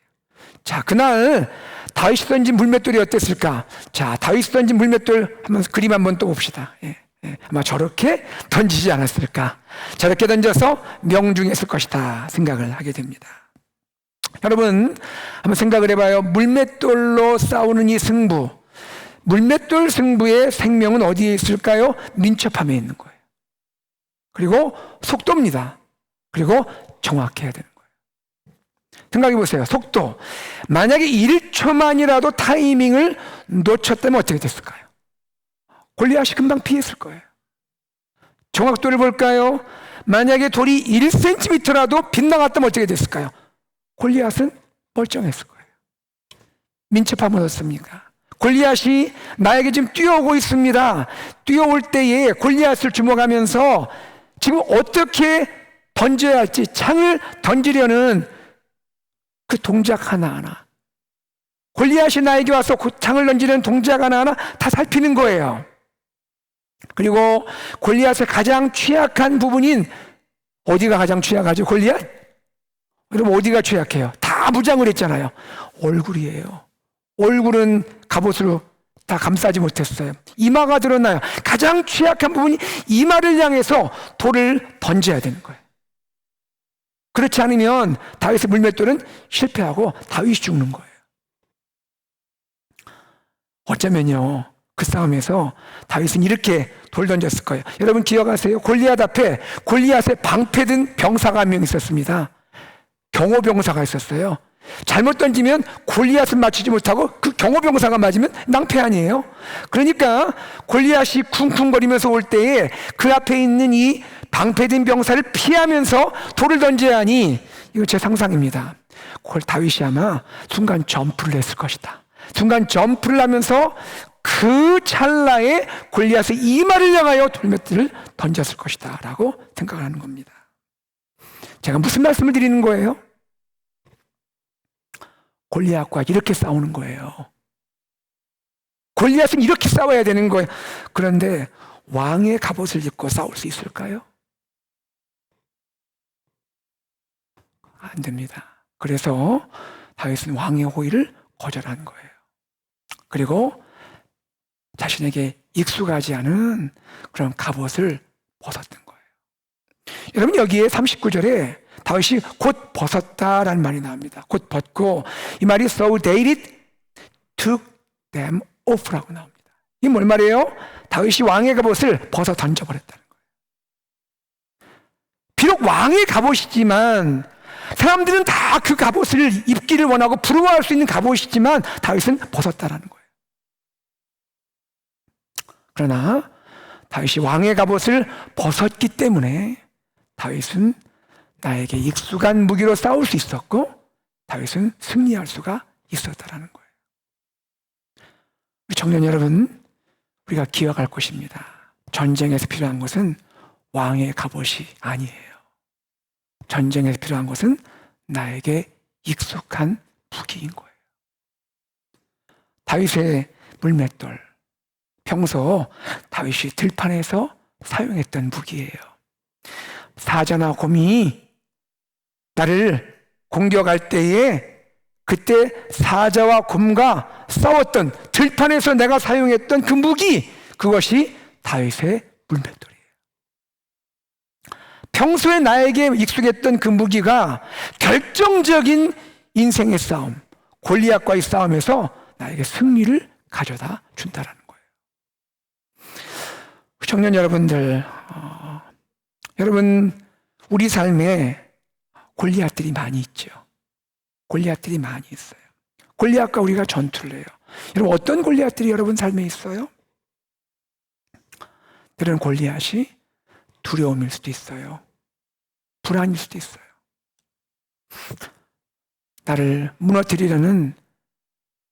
자, 그날 다윗이 던진 물맷돌이 어땠을까? 자, 다윗이 던진 물맷돌 한번 그림 한번 또 봅시다. 아마 저렇게 던지지 않았을까? 저렇게 던져서 명중했을 것이다 생각을 하게 됩니다. 여러분 한번 생각을 해봐요. 물맷돌로 싸우는 이 승부, 물맷돌 승부의 생명은 어디에 있을까요? 민첩함에 있는 거예요. 그리고 속도입니다. 그리고 정확해야 되는 거예요. 생각해 보세요. 속도. 만약에 1초만이라도 타이밍을 놓쳤다면 어떻게 됐을까요? 골리앗이 금방 피했을 거예요. 정확도를 볼까요? 만약에 돌이 1cm라도 빗나갔다면 어떻게 됐을까요? 골리앗은 멀쩡했을 거예요. 민첩함은 어떻습니까? 골리앗이 나에게 지금 뛰어오고 있습니다. 뛰어올 때에 골리앗을 주목하면서 지금 어떻게 던져야 할지, 창을 던지려는 그 동작 하나하나, 골리앗이 나에게 와서 그 창을 던지는 동작 하나하나 다 살피는 거예요. 그리고 골리앗의 가장 취약한 부분인, 어디가 가장 취약하죠? 골리앗? 여러분 어디가 취약해요? 다 무장을 했잖아요. 얼굴이에요. 얼굴은 갑옷으로 다 감싸지 못했어요. 이마가 드러나요. 가장 취약한 부분이 이마를 향해서 돌을 던져야 되는 거예요. 그렇지 않으면 다윗의 물맷돌은 실패하고 다윗이 죽는 거예요. 어쩌면요, 그 싸움에서 다윗은 이렇게 돌 던졌을 거예요. 여러분 기억하세요? 골리앗 앞에 골리앗의 방패든 병사가 한 명 있었습니다. 경호병사가 있었어요. 잘못 던지면 골리앗은 맞추지 못하고 그 경호병사가 맞으면 낭패 아니에요? 그러니까 골리앗이 쿵쿵거리면서 올 때에 그 앞에 있는 이 방패든 병사를 피하면서 돌을 던져야 하니, 이거 제 상상입니다. 다윗이 아마 순간 점프를 했을 것이다. 순간 점프를 하면서 그 찰나에 골리앗의 이마를 향하여 돌맷돌을 던졌을 것이다 라고 생각을 하는 겁니다. 제가 무슨 말씀을 드리는 거예요? 골리앗과 이렇게 싸우는 거예요. 골리앗은 이렇게 싸워야 되는 거예요. 그런데 왕의 갑옷을 입고 싸울 수 있을까요? 안 됩니다. 그래서 다윗은 왕의 호의를 거절한 거예요. 그리고 자신에게 익숙하지 않은 그런 갑옷을 벗었던 거예요. 여러분 여기에 39절에 다윗이 곧 벗었다라는 말이 나옵니다. 곧 벗고, 이 말이 so they did took them off라고 나옵니다. 이게 뭘 말이에요? 다윗이 왕의 갑옷을 벗어 던져버렸다는 거예요. 비록 왕의 갑옷이지만 사람들은 다 그 갑옷을 입기를 원하고 부러워할 수 있는 갑옷이지만 다윗은 벗었다라는 거예요. 그러나 다윗이 왕의 갑옷을 벗었기 때문에 다윗은 나에게 익숙한 무기로 싸울 수 있었고 다윗은 승리할 수가 있었다라는 거예요. 우리 청년 여러분, 우리가 기억할 것입니다. 전쟁에서 필요한 것은 왕의 갑옷이 아니에요. 전쟁에서 필요한 것은 나에게 익숙한 무기인 거예요. 다윗의 물맷돌, 평소 다윗이 들판에서 사용했던 무기예요. 사자나 곰이 나를 공격할 때에 그때 사자와 곰과 싸웠던 들판에서 내가 사용했던 그 무기, 그것이 다윗의 물맷돌이에요. 평소에 나에게 익숙했던 그 무기가 결정적인 인생의 싸움, 골리앗과의 싸움에서 나에게 승리를 가져다 준다라는 거예요. 청년 여러분들, 여러분 우리 삶에 골리앗들이 많이 있죠. 골리앗들이 많이 있어요. 골리앗과 우리가 전투를 해요. 여러분 어떤 골리앗들이 여러분 삶에 있어요? 때로는 골리앗이 두려움일 수도 있어요. 불안일 수도 있어요. 나를 무너뜨리려는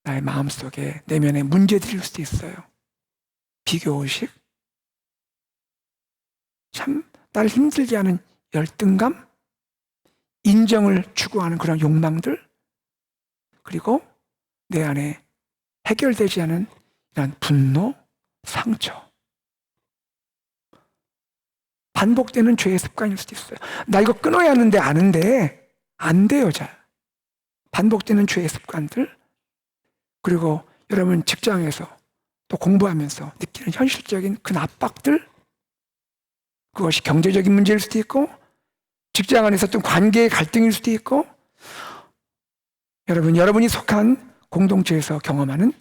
나의 마음속에 내면에 문제들일 수도 있어요. 비교의식, 참 나를 힘들게 하는 열등감, 인정을 추구하는 그런 욕망들, 그리고 내 안에 해결되지 않은 이런 분노, 상처, 반복되는 죄의 습관일 수도 있어요. 나 이거 끊어야 하는데 아는데 안 돼요, 잘. 반복되는 죄의 습관들, 그리고 여러분 직장에서 또 공부하면서 느끼는 현실적인 그 압박들, 그것이 경제적인 문제일 수도 있고 직장 안에서 어떤 관계의 갈등일 수도 있고 여러분이 속한 공동체에서 경험하는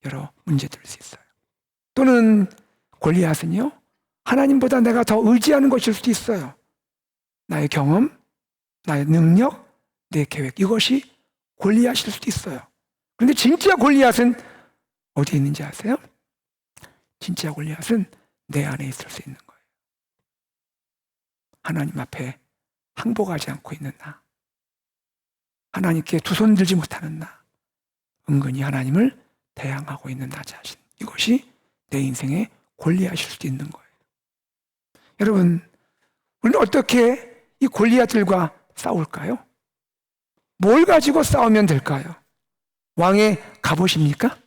여러 문제들일 수 있어요. 또는 골리앗은요, 하나님보다 내가 더 의지하는 것일 수도 있어요. 나의 경험, 나의 능력, 내 계획, 이것이 골리앗일 수도 있어요. 그런데 진짜 골리앗은 어디에 있는지 아세요? 진짜 골리앗은 내 안에 있을 수 있는 거예요. 하나님 앞에 항복하지 않고 있는 나, 하나님께 두 손 들지 못하는 나, 은근히 하나님을 대항하고 있는 나 자신, 이것이 내 인생의 골리앗일 수도 있는 거예요. 여러분, 우리는 어떻게 이 골리앗들과 싸울까요? 뭘 가지고 싸우면 될까요? 왕의 갑옷입니까?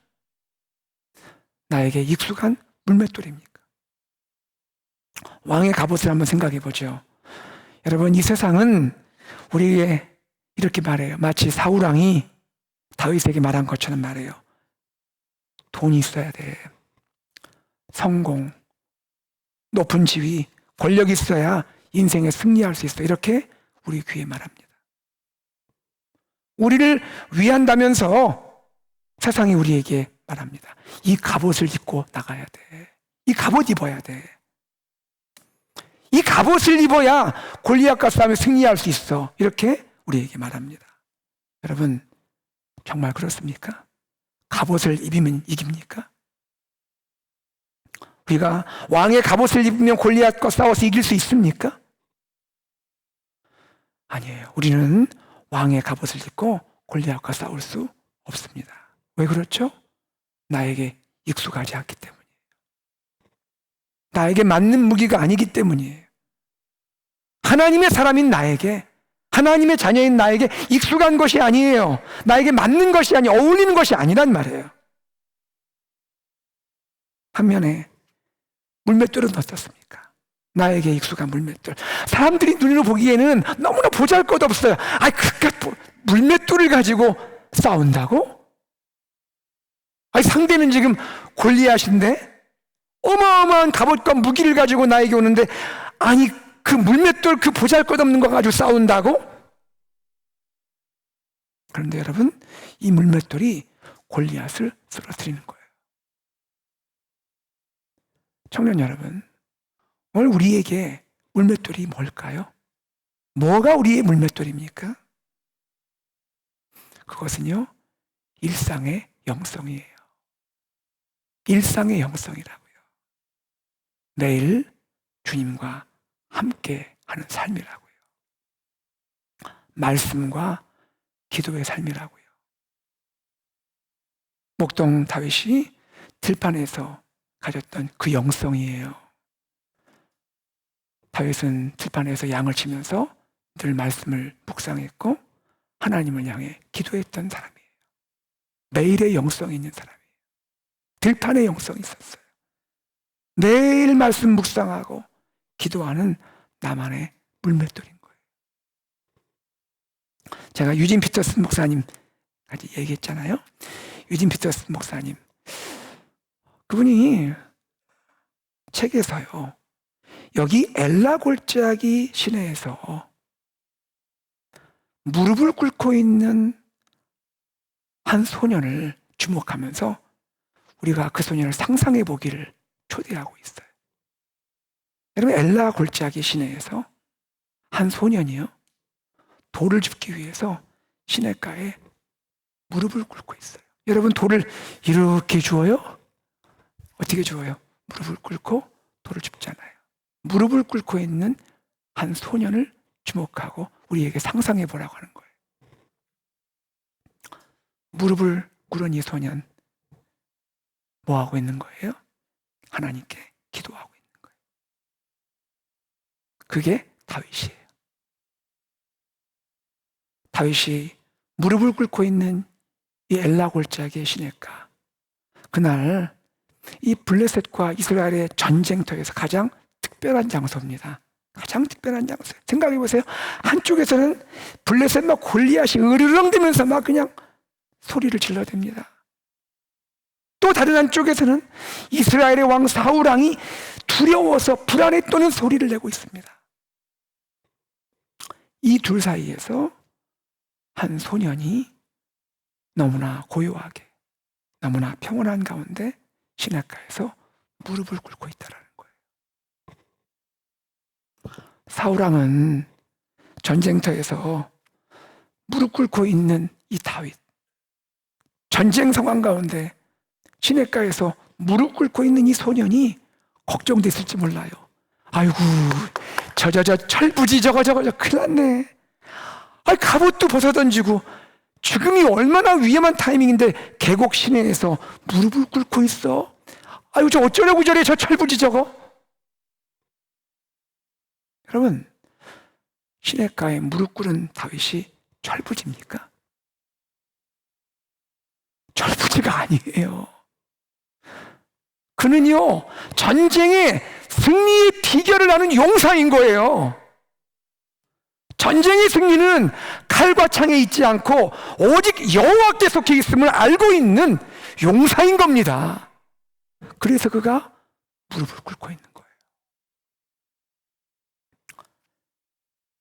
나에게 익숙한 물맷돌입니까? 왕의 갑옷을 한번 생각해 보죠. 여러분, 이 세상은 우리에게 이렇게 말해요. 마치 사울왕이 다윗에게 말한 것처럼 말해요. 돈이 있어야 돼. 성공, 높은 지위, 권력이 있어야 인생에 승리할 수 있어. 이렇게 우리 귀에 말합니다. 우리를 위한다면서 세상이 우리에게 말합니다. 이 갑옷을 입고 나가야 돼. 이 갑옷 입어야 돼. 이 갑옷을 입어야 골리앗과 싸움에 승리할 수 있어. 이렇게 우리에게 말합니다. 여러분, 정말 그렇습니까? 갑옷을 입으면 이깁니까? 우리가 왕의 갑옷을 입으면 골리앗과 싸워서 이길 수 있습니까? 아니에요. 우리는 왕의 갑옷을 입고 골리앗과 싸울 수 없습니다. 왜 그렇죠? 나에게 익숙하지 않기 때문이에요. 나에게 맞는 무기가 아니기 때문이에요. 하나님의 사람인 나에게, 하나님의 자녀인 나에게 익숙한 것이 아니에요. 나에게 맞는 것이 아니, 어울리는 것이 아니란 말이에요. 반면에 물맷돌은 어떻습니까? 나에게 익숙한 물맷돌. 사람들이 눈으로 보기에는 너무나 보잘것없어요. 그깟 물맷돌을 가지고 싸운다고? 상대는 지금 골리앗인데 어마어마한 갑옷과 무기를 가지고 나에게 오는데 그 물맷돌, 그 보잘것없는 거 가지고 싸운다고? 그런데 여러분, 이 물맷돌이 골리앗을 쓰러뜨리는 거예요. 청년 여러분, 오늘 우리에게 물맷돌이 뭘까요? 뭐가 우리의 물맷돌입니까? 그것은요, 일상의 영성이에요. 일상의 영성이라고요. 매일 주님과 함께 하는 삶이라고요. 말씀과 기도의 삶이라고요. 목동 다윗이 들판에서 가졌던 그 영성이에요. 다윗은 들판에서 양을 치면서 늘 말씀을 묵상했고 하나님을 향해 기도했던 사람이에요. 매일의 영성이 있는 사람이에요. 들판의 영성이 있었어요. 매일 말씀 묵상하고 기도하는 나만의 물맷돌인 거예요. 제가 유진 피터슨 목사님까지 얘기했잖아요. 유진 피터슨 목사님, 그분이 책에서요, 여기 엘라 골짜기 시내에서 무릎을 꿇고 있는 한 소년을 주목하면서 우리가 그 소년을 상상해 보기를 초대하고 있어요. 여러분, 엘라 골짜기 시내에서 한 소년이요, 돌을 줍기 위해서 시냇가에 무릎을 꿇고 있어요. 여러분, 돌을 이렇게 주어요? 어떻게 주어요? 무릎을 꿇고 돌을 줍잖아요. 무릎을 꿇고 있는 한 소년을 주목하고 우리에게 상상해 보라고 하는 거예요. 무릎을 꿇은 이 소년, 뭐 하고 있는 거예요? 하나님께 기도하고 있는 거예요. 그게 다윗이에요. 다윗이 무릎을 꿇고 있는 이 엘라 골짜기의 시냇가, 그날 이 블레셋과 이스라엘의 전쟁터에서 가장 특별한 장소입니다. 가장 특별한 장소. 생각해 보세요. 한쪽에서는 블레셋 막 골리앗이 으르렁대면서 막 그냥 소리를 질러댑니다. 또 다른 한쪽에서는 이스라엘의 왕 사울 왕이 두려워서 불안에 떠는 소리를 내고 있습니다. 이 둘 사이에서 한 소년이 너무나 고요하게, 너무나 평온한 가운데 시냇가에서 무릎을 꿇고 있다라는 거예요. 사울 왕은 전쟁터에서 무릎 꿇고 있는 이 다윗, 전쟁 상황 가운데 시냇가에서 무릎 꿇고 있는 이 소년이 걱정됐을지 몰라요. 아이고, 저 철부지 저거 큰일 났네. 갑옷도 벗어던지고 죽음이 얼마나 위험한 타이밍인데 계곡 시내에서 무릎을 꿇고 있어. 아이고, 저 어쩌려고 저래, 저 철부지 저거. 여러분, 시냇가에 무릎 꿇은 다윗이 철부지입니까? 철부지가 아니에요. 그는요, 전쟁의 승리의 비결을 아는 용사인 거예요. 전쟁의 승리는 칼과 창에 있지 않고 오직 여호와께 속해 있음을 알고 있는 용사인 겁니다. 그래서 그가 무릎을 꿇고 있는 거예요.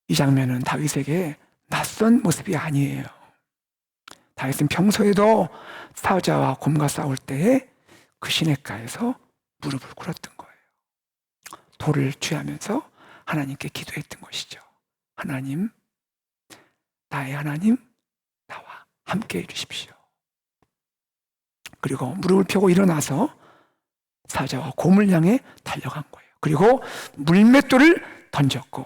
이 장면은 다윗에게 낯선 모습이 아니에요. 다윗은 평소에도 사자와 곰과 싸울 때에 그 시냇가에서 무릎을 꿇었던 거예요. 돌을 취하면서 하나님께 기도했던 것이죠. 하나님, 나의 하나님, 나와 함께 해주십시오. 그리고 무릎을 펴고 일어나서 사자와 곰을 향해 달려간 거예요. 그리고 물맷돌을 던졌고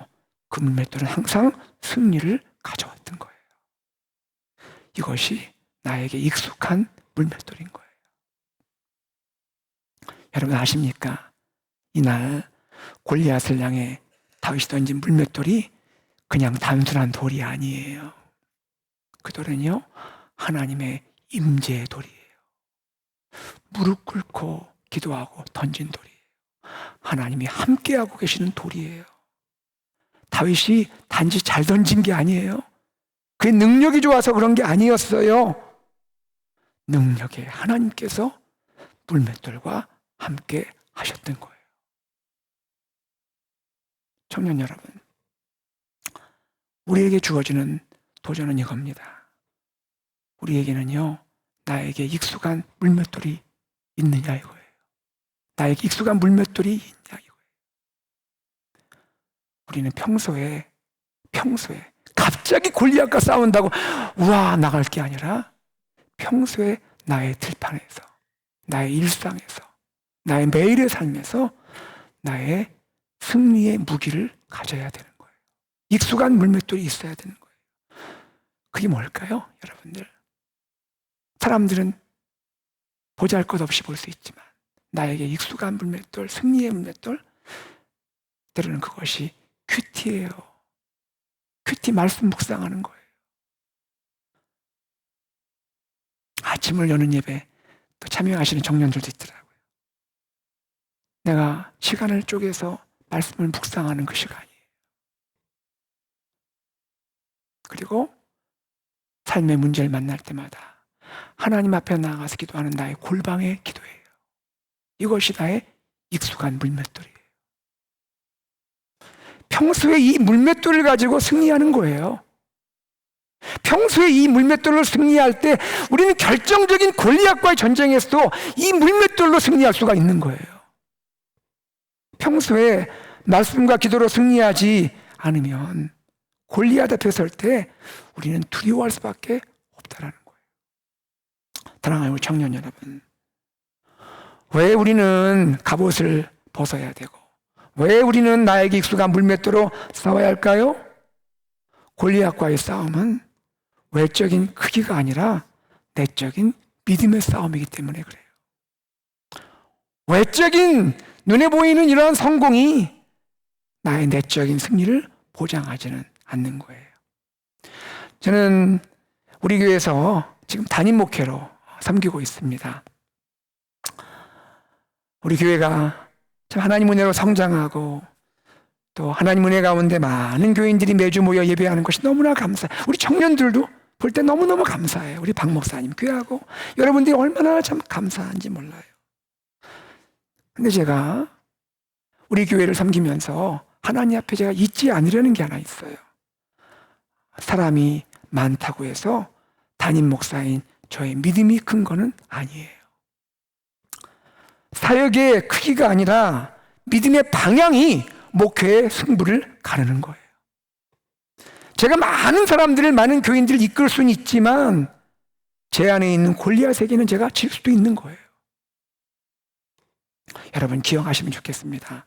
그 물맷돌은 항상 승리를 가져왔던 거예요. 이것이 나에게 익숙한 물맷돌인 거예요. 여러분 아십니까? 이날 골리앗을 향해 다윗이 던진 물맷돌이 그냥 단순한 돌이 아니에요. 그 돌은요, 하나님의 임재의 돌이에요. 무릎 꿇고 기도하고 던진 돌이에요. 하나님이 함께하고 계시는 돌이에요. 다윗이 단지 잘 던진 게 아니에요. 그의 능력이 좋아서 그런 게 아니었어요. 능력의 하나님께서 물맷돌과 함께 하셨던 거예요. 청년 여러분, 우리에게 주어지는 도전은 이겁니다. 우리에게는요, 나에게 익숙한 물맷돌이 있느냐 이거예요. 나에게 익숙한 물맷돌이 있냐 이거예요. 우리는 평소에 갑자기 골리앗과 싸운다고 우와 나갈 게 아니라 평소에 나의 들판에서, 나의 일상에서, 나의 매일의 삶에서 나의 승리의 무기를 가져야 되는 거예요. 익숙한 물맷돌이 있어야 되는 거예요. 그게 뭘까요, 여러분들? 사람들은 보잘것없이 볼 수 있지만 나에게 익숙한 물맷돌, 승리의 물맷돌, 때로는 그것이 큐티예요. 큐티 말씀 묵상하는 거예요. 아침을 여는 예배 또 참여하시는 청년들도 있더라고요. 내가 시간을 쪼개서 말씀을 묵상하는 그 시간이에요. 그리고 삶의 문제를 만날 때마다 하나님 앞에 나아가서 기도하는 나의 골방의 기도예요. 이것이 나의 익숙한 물맷돌이에요. 평소에 이 물맷돌을 가지고 승리하는 거예요. 평소에 이 물맷돌로 승리할 때 우리는 결정적인 골리앗과의 전쟁에서도 이 물맷돌로 승리할 수가 있는 거예요. 평소에 말씀과 기도로 승리하지 않으면 골리앗 앞에 설 때 우리는 두려워할 수밖에 없다라는 거예요. 사랑하는 청년 여러분, 왜 우리는 갑옷을 벗어야 되고 왜 우리는 나에게 익숙한 물맷돌로 싸워야 할까요? 골리앗과의 싸움은 외적인 크기가 아니라 내적인 믿음의 싸움이기 때문에 그래요. 외적인 눈에 보이는 이러한 성공이 나의 내적인 승리를 보장하지는 않는 거예요. 저는 우리 교회에서 지금 담임 목회로 섬기고 있습니다. 우리 교회가 참 하나님 은혜로 성장하고 또 하나님 은혜 가운데 많은 교인들이 매주 모여 예배하는 것이 너무나 감사해요. 우리 청년들도 볼 때 너무너무 감사해요. 우리 박 목사님 교회하고 여러분들이 얼마나 참 감사한지 몰라요. 근데 제가 우리 교회를 섬기면서 하나님 앞에 제가 잊지 않으려는 게 하나 있어요. 사람이 많다고 해서 담임 목사인 저의 믿음이 큰 거는 아니에요. 사역의 크기가 아니라 믿음의 방향이 목회의 승부를 가르는 거예요. 제가 많은 사람들을, 많은 교인들을 이끌 수는 있지만 제 안에 있는 골리앗에게는 제가 질 수도 있는 거예요. 여러분 기억하시면 좋겠습니다.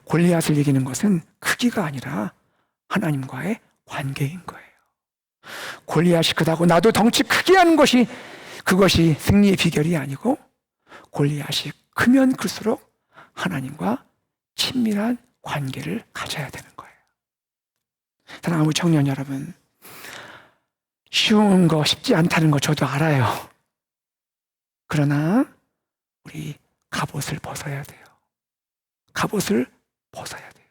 골리앗을 이기는 것은 크기가 아니라 하나님과의 관계인 거예요. 골리앗이 크다고 나도 덩치 크게 하는 것이 그것이 승리의 비결이 아니고 골리앗이 크면 클수록 하나님과 친밀한 관계를 가져야 되는 거예요. 사랑하는 청년 여러분, 쉬운 거 쉽지 않다는 거 저도 알아요. 그러나 우리 갑옷을 벗어야 돼요. 갑옷을 벗어야 돼요.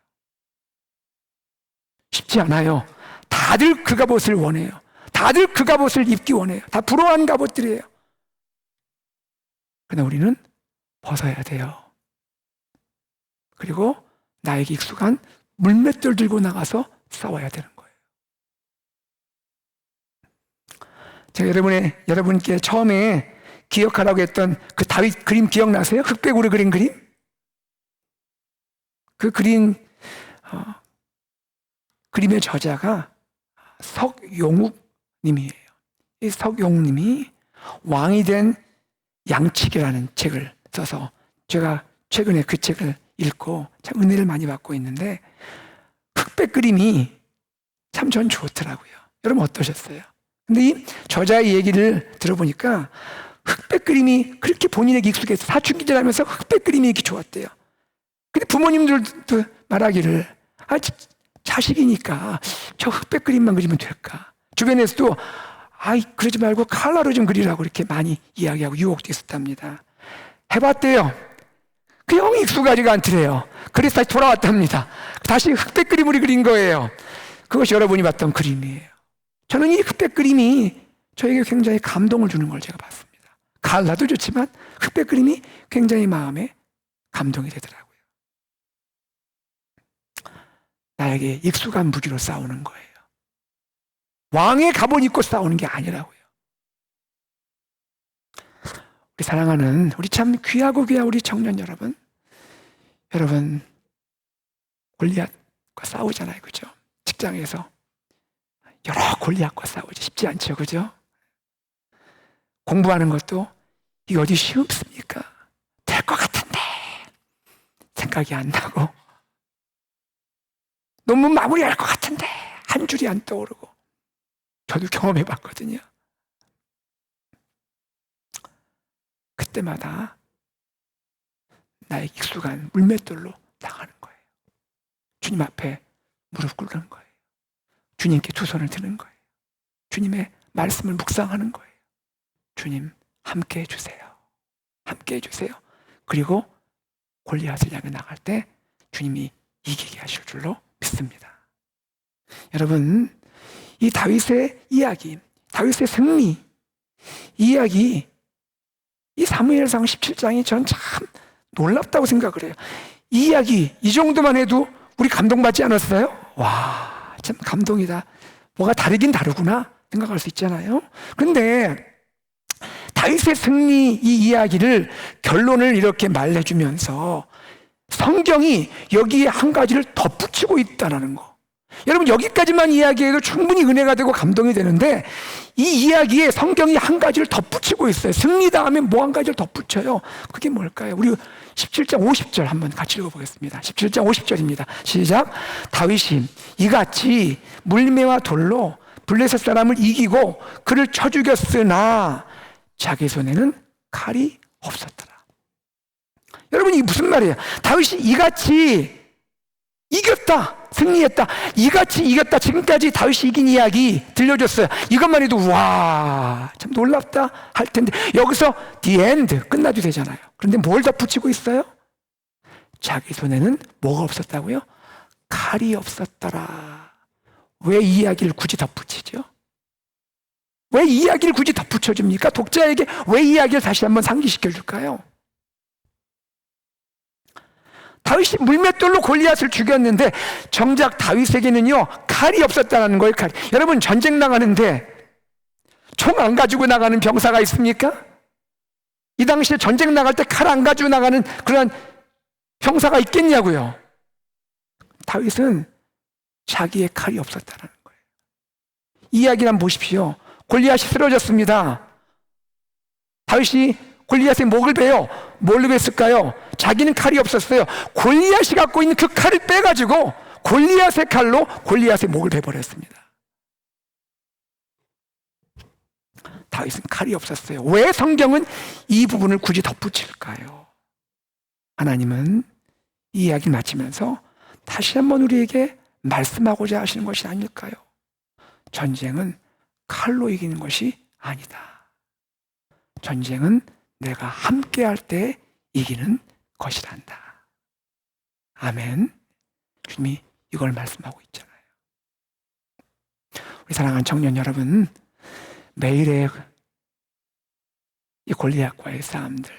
쉽지 않아요. 다들 그 갑옷을 원해요. 다들 그 갑옷을 입기 원해요. 다 부러워하는 갑옷들이에요. 그러나 우리는 벗어야 돼요. 그리고 나에게 익숙한 물맷돌 들고 나가서 싸워야 되는 거예요. 제가 여러분께 처음에 기억하라고 했던 그 다윗 그림 기억나세요? 흑백으로 그린 그림? 그 그림의 저자가 석용욱 님이에요. 이 석용욱 님이 왕이 된 양치기라는 책을 써서 제가 최근에 그 책을 읽고 참 은혜를 많이 받고 있는데 흑백 그림이 참 전 좋더라고요. 여러분 어떠셨어요? 근데 이 저자의 얘기를 들어보니까 흑백 그림이 그렇게 본인에게 익숙해서 사춘기를 하면서 흑백 그림이 이렇게 좋았대요. 근데 부모님들도 말하기를 자식이니까 저 흑백 그림만 그리면 될까? 주변에서도 그러지 말고 컬러로 좀 그리라고 이렇게 많이 이야기하고 유혹도 있었답니다. 해봤대요. 그 형이 익숙하지가 않더래요. 그래서 다시 돌아왔답니다. 다시 흑백 그림으로 그린 거예요. 그것이 여러분이 봤던 그림이에요. 저는 이 흑백 그림이 저에게 굉장히 감동을 주는 걸 제가 봤습니다. 갈라도 좋지만 흑백 그림이 굉장히 마음에 감동이 되더라고요. 나에게 익숙한 무기로 싸우는 거예요. 왕의 갑옷 입고 싸우는 게 아니라고요. 우리 사랑하는 우리 참 귀하고 귀한 우리 청년 여러분, 골리앗과 싸우잖아요, 그죠? 직장에서 여러 골리앗과 싸우지 쉽지 않죠, 그죠? 공부하는 것도 이게 어디 쉽습니까? 될 것 같은데 생각이 안 나고, 논문 마무리할 것 같은데 한 줄이 안 떠오르고. 저도 경험해 봤거든요. 그때마다 나의 익숙한 물맷돌로 나가는 거예요. 주님 앞에 무릎 꿇는 거예요. 주님께 두 손을 드는 거예요. 주님의 말씀을 묵상하는 거예요. 주님, 함께 해주세요. 함께 해주세요. 그리고 골리앗을 향해 나갈 때 주님이 이기게 하실 줄로 믿습니다. 여러분, 이 다윗의 이야기, 다윗의 승리, 이 이야기, 이 사무엘상 17장이 전 참 놀랍다고 생각을 해요. 이 이야기, 이 정도만 해도 우리 감동받지 않았어요? 와, 참 감동이다. 뭐가 다르긴 다르구나 생각할 수 있잖아요. 그런데 다윗의 승리 이 이야기를 결론을 이렇게 말해주면서 성경이 여기에 한 가지를 덧붙이고 있다는 거. 여러분, 여기까지만 이야기해도 충분히 은혜가 되고 감동이 되는데 이 이야기에 성경이 한 가지를 덧붙이고 있어요. 승리 다음에 뭐 한 가지를 덧붙여요. 그게 뭘까요? 우리 17장 50절 한번 같이 읽어보겠습니다. 17장 50절입니다. 시작. 다윗이 이같이 물매와 돌로 블레셋 사람을 이기고 그를 쳐 죽였으나 자기 손에는 칼이 없었더라. 여러분, 이게 무슨 말이에요? 다윗이 이같이 이겼다, 승리했다, 이같이 이겼다. 지금까지 다윗이 이긴 이야기 들려줬어요. 이것만 해도 와, 참 놀랍다 할 텐데 여기서 the end 끝나도 되잖아요. 그런데 뭘 덧붙이고 있어요? 자기 손에는 뭐가 없었다고요? 칼이 없었더라. 왜 이 이야기를 굳이 덧붙이죠? 왜 이 이야기를 굳이 덧붙여줍니까? 독자에게 왜 이 이야기를 다시 한번 상기시켜줄까요? 다윗이 물맷돌로 골리앗을 죽였는데 정작 다윗에게는요 칼이 없었다는 거예요. 칼. 여러분, 전쟁 나가는데 총 안 가지고 나가는 병사가 있습니까? 이 당시에 전쟁 나갈 때 칼 안 가지고 나가는 그런 병사가 있겠냐고요. 다윗은 자기의 칼이 없었다는 거예요. 이 이야기를 한번 보십시오. 골리앗이 쓰러졌습니다. 다윗이 골리앗의 목을 베요. 뭘로 뱄을까요? 자기는 칼이 없었어요. 골리앗이 갖고 있는 그 칼을 빼가지고 골리앗의 칼로 골리앗의 목을 베버렸습니다. 다윗은 칼이 없었어요. 왜 성경은 이 부분을 굳이 덧붙일까요? 하나님은 이 이야기를 마치면서 다시 한번 우리에게 말씀하고자 하시는 것이 아닐까요? 전쟁은 칼로 이기는 것이 아니다. 전쟁은 내가 함께 할 때 이기는 것이란다. 아멘. 주님이 이걸 말씀하고 있잖아요. 우리 사랑하는 청년 여러분, 매일의 이 골리앗과의 싸움들,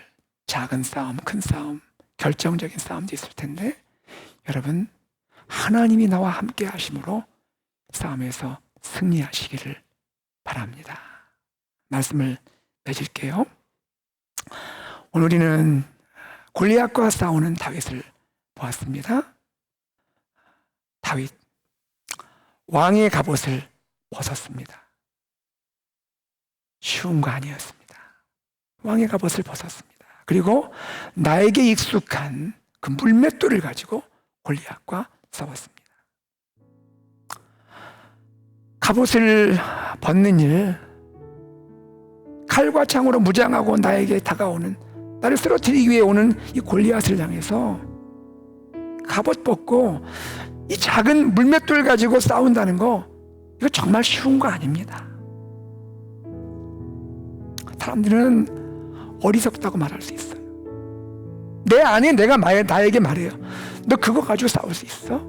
작은 싸움, 큰 싸움, 결정적인 싸움도 있을 텐데 여러분, 하나님이 나와 함께 하심으로 싸움에서 승리하시기를 바랍니다. 말씀을 맺을게요. 오늘 우리는 골리앗과 싸우는 다윗을 보았습니다. 다윗, 왕의 갑옷을 벗었습니다. 쉬운 거 아니었습니다. 왕의 갑옷을 벗었습니다. 그리고 나에게 익숙한 그 물맷돌을 가지고 골리앗과 싸웠습니다. 갑옷을 벗는 일, 칼과 창으로 무장하고 나에게 다가오는, 나를 쓰러뜨리기 위해 오는 이 골리앗을 향해서 갑옷 벗고 이 작은 물맷돌 가지고 싸운다는 거, 이거 정말 쉬운 거 아닙니다. 사람들은 어리석다고 말할 수 있어요. 내 안에 내가 나에게 말해요. 너 그거 가지고 싸울 수 있어?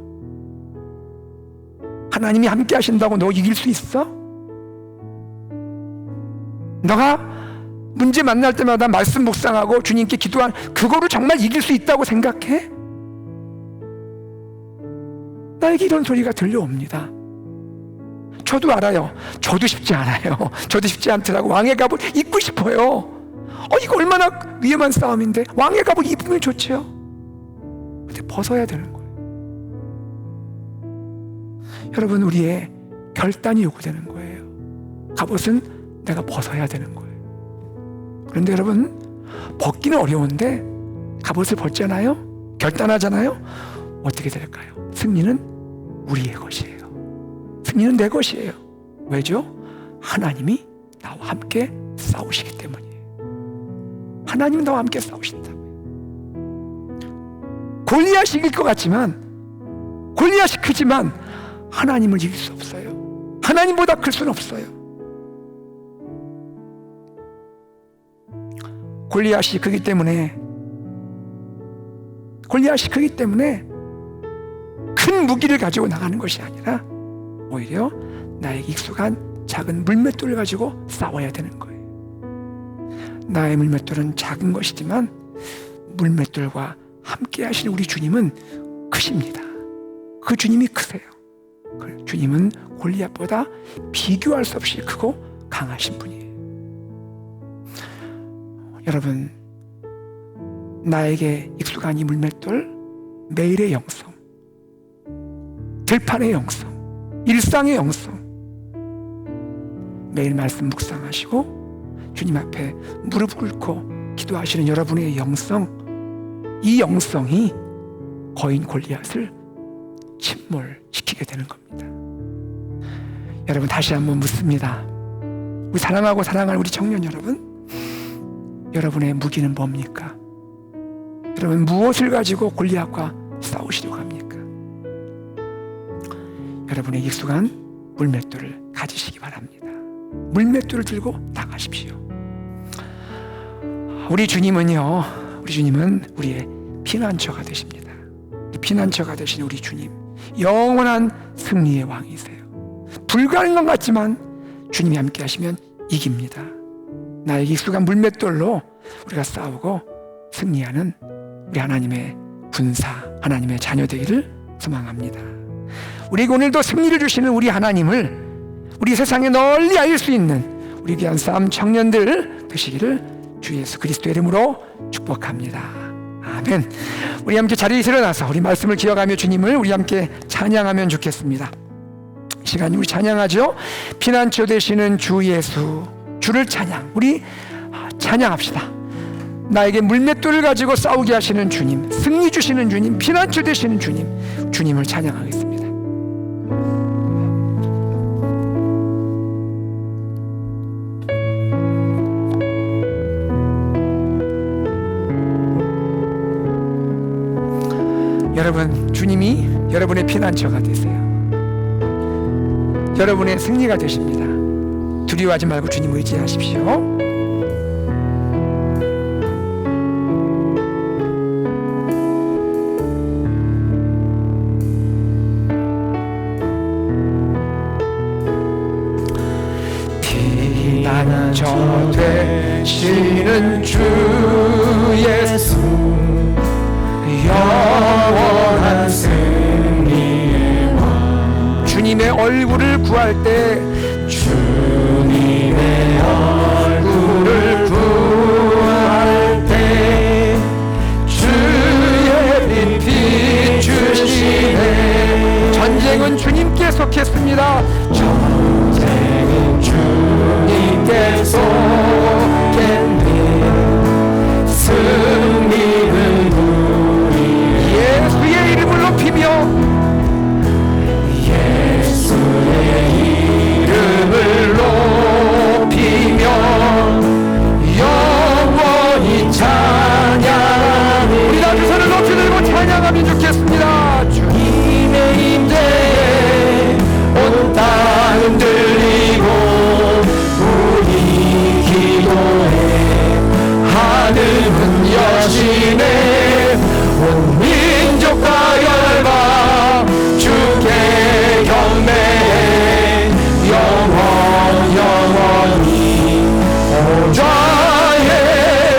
하나님이 함께 하신다고 너 이길 수 있어? 너가 문제 만날 때마다 말씀 묵상하고 주님께 기도한 그거로 정말 이길 수 있다고 생각해? 나에게 이런 소리가 들려옵니다. 저도 알아요. 저도 쉽지 않아요. 저도 쉽지 않더라고. 왕의 갑옷 입고 싶어요. 이거 얼마나 위험한 싸움인데. 왕의 갑옷 입으면 좋지요. 근데 벗어야 되는 거예요. 여러분, 우리의 결단이 요구되는 거예요. 갑옷은 내가 벗어야 되는 거예요. 그런데 여러분, 벗기는 어려운데 갑옷을 벗잖아요? 결단하잖아요? 어떻게 될까요? 승리는 우리의 것이에요. 승리는 내 것이에요. 왜죠? 하나님이 나와 함께 싸우시기 때문이에요. 하나님이 나와 함께 싸우신다고요. 골리앗이 이길 것 같지만, 골리앗이 크지만 하나님을 이길 수 없어요. 하나님보다 클 수는 없어요. 골리앗이 크기 때문에 큰 무기를 가지고 나가는 것이 아니라 오히려 나에게 익숙한 작은 물맷돌을 가지고 싸워야 되는 거예요. 나의 물맷돌은 작은 것이지만 물맷돌과 함께 하시는 우리 주님은 크십니다. 그 주님이 크세요. 주님은 골리앗보다 비교할 수 없이 크고 강하신 분이에요. 여러분, 나에게 익숙한 이 물맷돌, 매일의 영성, 들판의 영성, 일상의 영성, 매일 말씀 묵상하시고 주님 앞에 무릎 꿇고 기도하시는 여러분의 영성, 이 영성이 거인 골리앗을 침몰시키게 되는 겁니다. 여러분, 다시 한번 묻습니다. 우리 사랑하고 사랑하는 우리 청년 여러분, 여러분의 무기는 뭡니까? 여러분, 무엇을 가지고 골리앗과 싸우시려고 합니까? 여러분의 익숙한 물맷돌을 가지시기 바랍니다. 물맷돌을 들고 나가십시오. 우리 주님은 우리의 피난처가 되십니다. 피난처가 되신 우리 주님, 영원한 승리의 왕이세요. 불가능한 것 같지만 주님이 함께 하시면 이깁니다. 나에게 익숙한 물맷돌로 우리가 싸우고 승리하는 우리 하나님의 군사, 하나님의 자녀 되기를 소망합니다. 우리에게 오늘도 승리를 주시는 우리 하나님을 우리 세상에 널리 알릴 수 있는 우리 귀한 싸움 청년들 되시기를 주 예수 그리스도의 이름으로 축복합니다. 아멘. 우리 함께 자리에서 일어나서 우리 말씀을 기억하며 주님을 우리 함께 찬양하면 좋겠습니다. 이 시간 우리 찬양하죠. 피난처 되시는 주 예수, 주를 찬양, 우리 찬양합시다. 나에게 물맷돌을 가지고 싸우게 하시는 주님, 승리 주시는 주님, 피난처 되시는 주님, 주님을 찬양하겠습니다. 여러분, 주님이 여러분의 피난처가 되세요. 여러분의 승리가 되십니다. 두려워하지 말고 주님 의지하십시오. 피난처 되시는 주 예수, 영원한 승리의 왕. 주님의 얼굴을 구할 때, 주님의 얼굴을 구할 때 주의 빛 비추시네. 전쟁은 주님께 속했습니다. 전쟁은 주님께 속했네. 승리는 예수의 이름을 높이며, 예수의 이름을 높이며 영원히 찬양하니. 우리 다 두 손을 높이 들고 찬양하면 좋겠습니다. 주님의 임재에 온 땅 흔들리고 우리 기도에 하늘은 여시네. 온 민족과 열방 주께 경배해 영원히 보좌에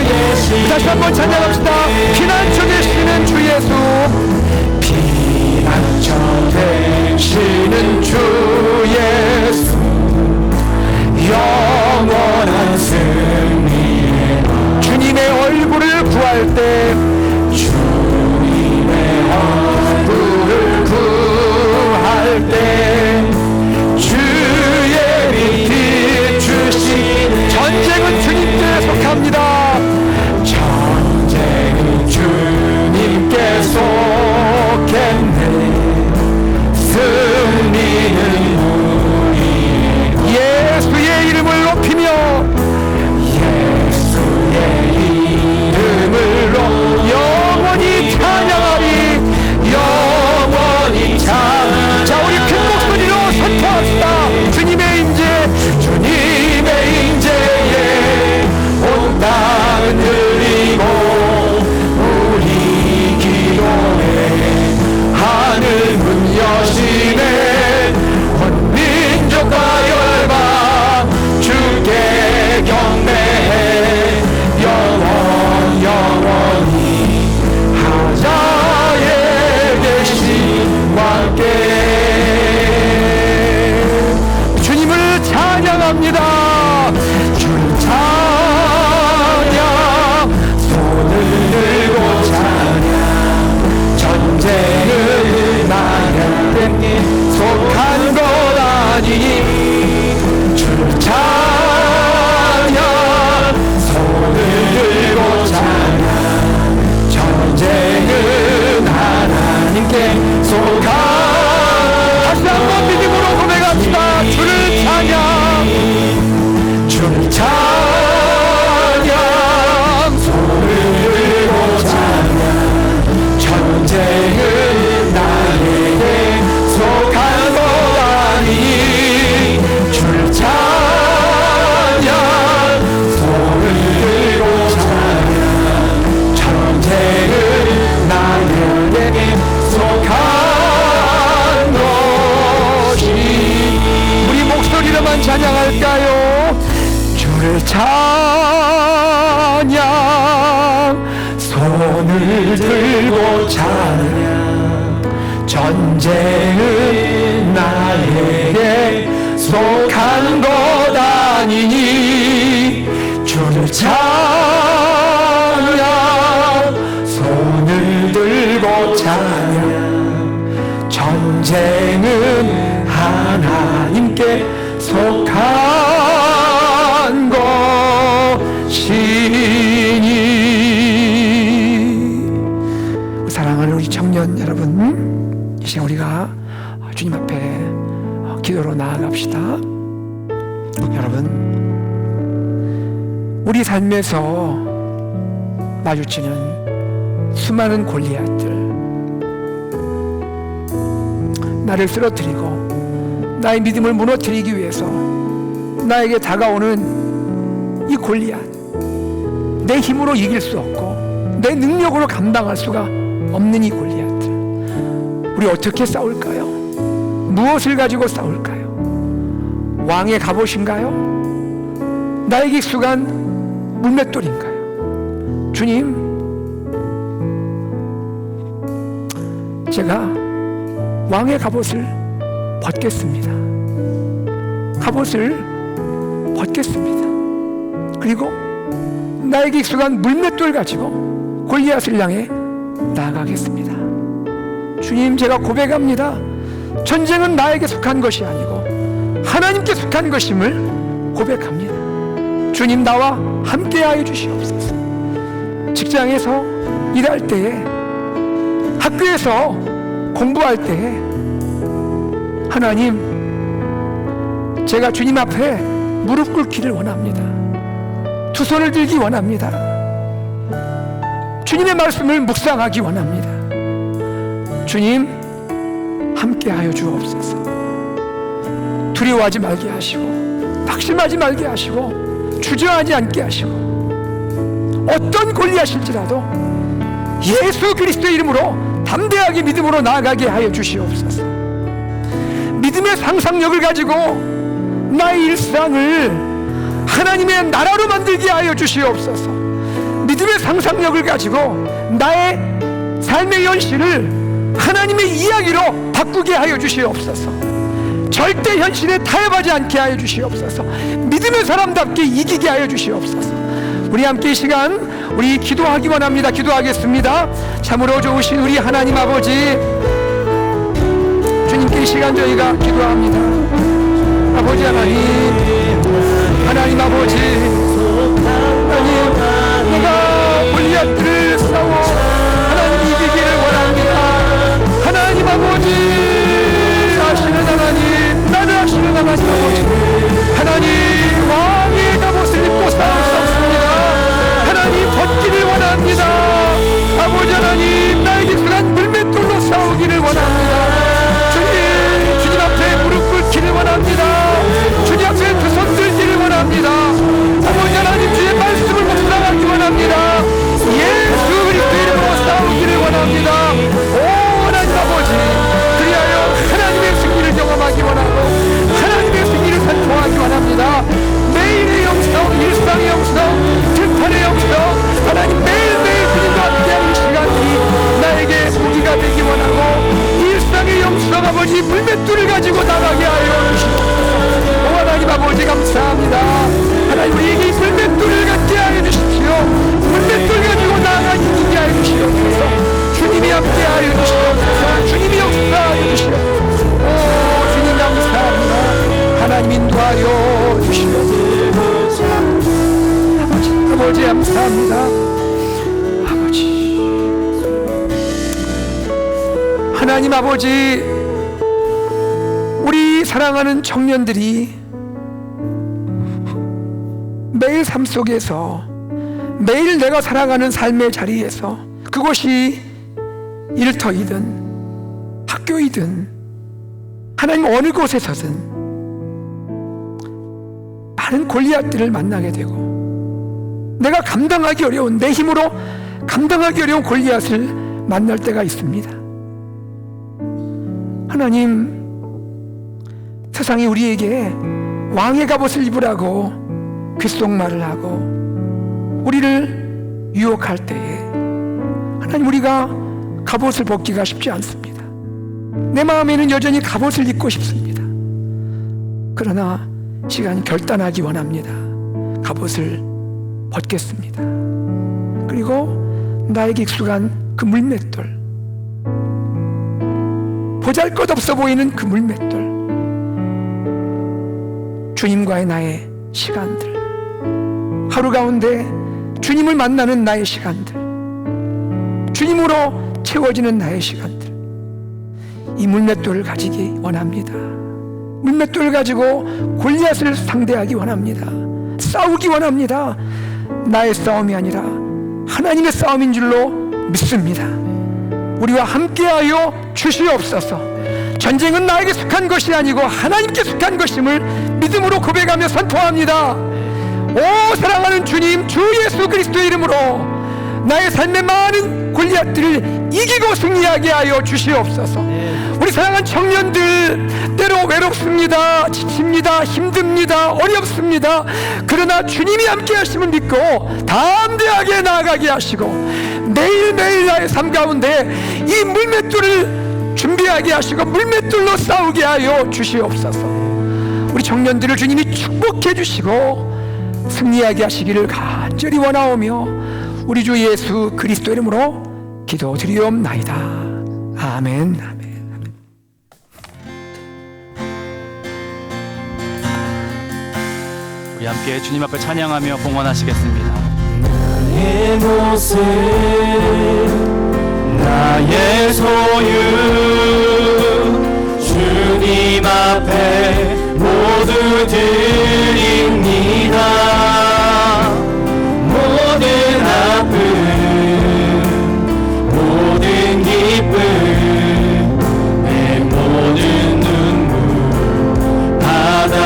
계시. 다시 한번 찬양합시다. 피난처 되시는 주 예수, 피난처 되시는 주 예수, 영원한 승리의 원합니다. 주를 찬양, 손을 들고 찬양. 전쟁은 나에게 속한 것 아니니 주를 찬양, 손을 들고 찬양. 전쟁은 하나님께 속한. 다시 한번 믿음으로 고백합시다. 주를 찬양, 주를 찬양, 손을 들고 찬양. 전쟁은 나에게 속한 것 아니니 주를 찬양, 손을 들고 찬양. 전쟁은 나에게 속한 것이. 우리 목소리로만 찬양할까요? 주를 찬양, 손을 들고 찬양. 전쟁은 나에게 속한 것 아니니 주를 찬양, 손을 들고 찬양. 전쟁은 하나님께 속한 것이니. 사랑하는 우리 청년 여러분, 이 시간 우리가 주님 앞에 기도로 나아갑시다. 여러분, 우리 삶에서 마주치는 수많은 골리앗들, 나를 쓰러뜨리고 나의 믿음을 무너뜨리기 위해서 나에게 다가오는 이 골리앗, 내 힘으로 이길 수 없고 내 능력으로 감당할 수가 없는 이 골리앗들, 우리 어떻게 싸울까요? 무엇을 가지고 싸울까요? 왕의 갑옷인가요? 나에게 익숙한 물맷돌인가요? 주님, 제가 왕의 갑옷을 벗겠습니다. 갑옷을 벗겠습니다. 그리고 나에게 익숙한 물맷돌 가지고 골리앗을 향해 나아가겠습니다. 주님, 제가 고백합니다. 전쟁은 나에게 속한 것이 아니고 하나님께 속한 것임을 고백합니다. 주님, 나와 함께하여 주시옵소서. 직장에서 일할 때에, 학교에서 공부할 때에, 하나님, 제가 주님 앞에 무릎 꿇기를 원합니다. 두 손을 들기 원합니다. 주님의 말씀을 묵상하기 원합니다. 주님, 함께하여 주옵소서. 두려워하지 말게 하시고 낙심하지 말게 하시고 주저하지 않게 하시고, 어떤 골리앗일지라도 예수 그리스도의 이름으로 담대하게 믿음으로 나아가게 하여 주시옵소서. 믿음의 상상력을 가지고 나의 일상을 하나님의 나라로 만들게 하여 주시옵소서. 믿음의 상상력을 가지고 나의 삶의 현실을 하나님의 이야기로 바꾸게 하여 주시옵소서. 절대 현실에 타협하지 않게 하여 주시옵소서. 믿음의 사람답게 이기게 하여 주시옵소서. 우리 함께 이 시간 우리 기도하기 원합니다. 기도하겠습니다. 참으로 좋으신 우리 하나님 아버지, 주님께 이 시간 저희가 기도합니다. 아버지 하나님, 하나님 아버지, 하나님, 내가 골리앗들을 싸워 하나님 이기기를 원합니다. 하나님 아버지, 아시는 하나님, 나를 아시는 하나님 아버지, 하나님 왕의 갑옷을 입고 싸울 수 없습니다. 하나님 벗기를 원합니다. 아버지 하나님, 나에게 익숙한 물맷돌로 싸우기를 원합니다. 주님 앞에 무릎 꿇기를 원합니다. 주님 앞에 두 손 들기를 원합니다. 아버지 하나님, 주의 말씀을 묵상하기 원합니다. 예수 그리스도의 이름으로 싸우기를 원합니다. 오 하나님 아버지, 그리하여 하나님의 승리를 경험하기 원하고 하나님의 승리를 선포하기 원합니다. 매일의 영성, 일상의 영성, 등판의 영성, 하나님 매일매일 주님과 함께하는 이 시간이 나에게 무기가 되기 원하고, 일상의 영성 아버지 물맷돌을 가지고 나가게 하여 주시옵소서. 오 하나님 아버지, 감사합니다. 아버지 감사합니다. 아버지, 하나님 아버지, 우리 사랑하는 청년들이 매일 삶 속에서, 매일 내가 살아가는 삶의 자리에서, 그곳이 일터이든 학교이든 하나님 어느 곳에서든 많은 골리앗들을 만나게 되고 내가 감당하기 어려운, 내 힘으로 감당하기 어려운 골리앗을 만날 때가 있습니다. 하나님, 세상이 우리에게 왕의 갑옷을 입으라고 귓속말을 하고 우리를 유혹할 때에 하나님, 우리가 갑옷을 벗기가 쉽지 않습니다. 내 마음에는 여전히 갑옷을 입고 싶습니다. 그러나 시간이 결단하기 원합니다. 갑옷을 벗겠습니다. 그리고 나에게 익숙한 그 물맷돌, 보잘것없어 보이는 그 물맷돌, 주님과의 나의 시간들, 하루 가운데 주님을 만나는 나의 시간들, 주님으로 채워지는 나의 시간들, 이 물맷돌을 가지기 원합니다. 물맷돌을 가지고 골리앗을 상대하기 원합니다. 싸우기 원합니다. 나의 싸움이 아니라 하나님의 싸움인 줄로 믿습니다. 우리와 함께하여 주시옵소서. 전쟁은 나에게 속한 것이 아니고 하나님께 속한 것임을 믿음으로 고백하며 선포합니다. 오 사랑하는 주님, 주 예수 그리스도의 이름으로 나의 삶의 많은 골리앗들을 이기고 승리하게 하여 주시옵소서. 우리 사랑하는 청년들, 때로 외롭습니다, 지칩니다, 힘듭니다, 어렵습니다. 그러나 주님이 함께 하심을 믿고 담대하게 나아가게 하시고 매일매일 나의 삶 가운데 이 물맷돌을 준비하게 하시고 물맷돌로 싸우게 하여 주시옵소서. 우리 청년들을 주님이 축복해 주시고 승리하게 하시기를 간절히 원하오며 우리 주 예수 그리스도 이름으로 기도드리옵나이다. 아멘. 아멘. 우리 함께 주님 앞에 찬양하며 봉헌하시겠습니다. 나의 모습, 나의 소유, 주님 앞에 모두 드립니다. 모든 아픔, 모든 기쁨, 내 모든 눈물 받아주소서.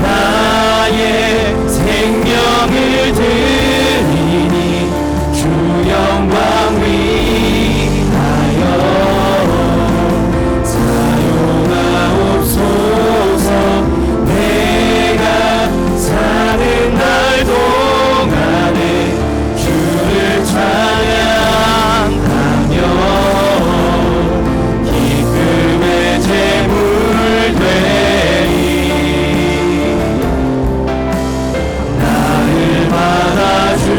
나의 생명을 드리니 주 영광 위하여 사용하옵소서. 내가 사는 날 동안에 주를 찬양하며 기쁨의 제물 되리. 나를 받아주소서.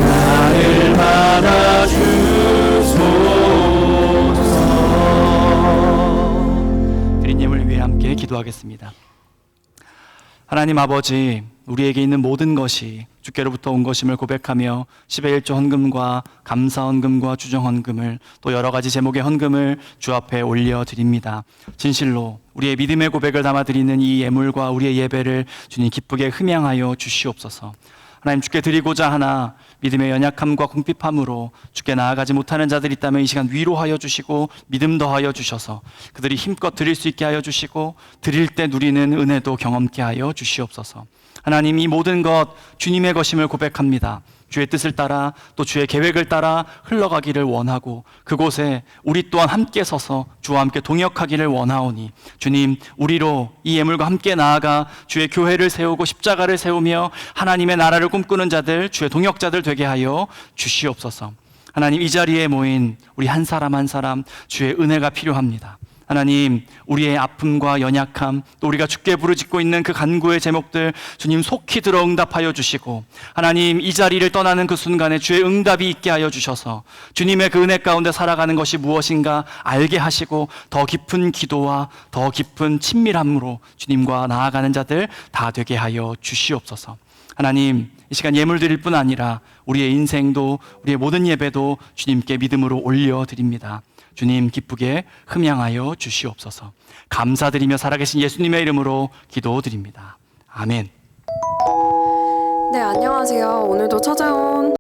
나를 받아주소서. 드린 예물 위해 함께 기도하겠습니다. 하나님 아버지, 우리에게 있는 모든 것이 주께로부터 온 것임을 고백하며 10의 1조 헌금과 감사 헌금과 주정 헌금을 또 여러 가지 제목의 헌금을 주 앞에 올려드립니다. 진실로 우리의 믿음의 고백을 담아드리는 이 예물과 우리의 예배를 주님 기쁘게 흠양하여 주시옵소서. 하나님, 주께 드리고자 하나 믿음의 연약함과 궁핍함으로 주께 나아가지 못하는 자들이 있다면 이 시간 위로하여 주시고 믿음 더하여 주셔서 그들이 힘껏 드릴 수 있게 하여 주시고 드릴 때 누리는 은혜도 경험케 하여 주시옵소서. 하나님, 이 모든 것 주님의 것임을 고백합니다. 주의 뜻을 따라 또 주의 계획을 따라 흘러가기를 원하고 그곳에 우리 또한 함께 서서 주와 함께 동역하기를 원하오니 주님, 우리로 이 예물과 함께 나아가 주의 교회를 세우고 십자가를 세우며 하나님의 나라를 꿈꾸는 자들, 주의 동역자들 되게 하여 주시옵소서. 하나님, 이 자리에 모인 우리 한 사람 한 사람 주의 은혜가 필요합니다. 하나님, 우리의 아픔과 연약함, 또 우리가 주께 부르짖고 있는 그 간구의 제목들 주님 속히 들어 응답하여 주시고, 하나님 이 자리를 떠나는 그 순간에 주의 응답이 있게 하여 주셔서 주님의 그 은혜 가운데 살아가는 것이 무엇인가 알게 하시고, 더 깊은 기도와 더 깊은 친밀함으로 주님과 나아가는 자들 다 되게 하여 주시옵소서. 하나님, 이 시간 예물 드릴 뿐 아니라 우리의 인생도, 우리의 모든 예배도 주님께 믿음으로 올려드립니다. 주님 기쁘게 흠양하여 주시옵소서. 감사드리며 살아계신 예수님의 이름으로 기도드립니다. 아멘. 네, 안녕하세요. 오늘도 찾아온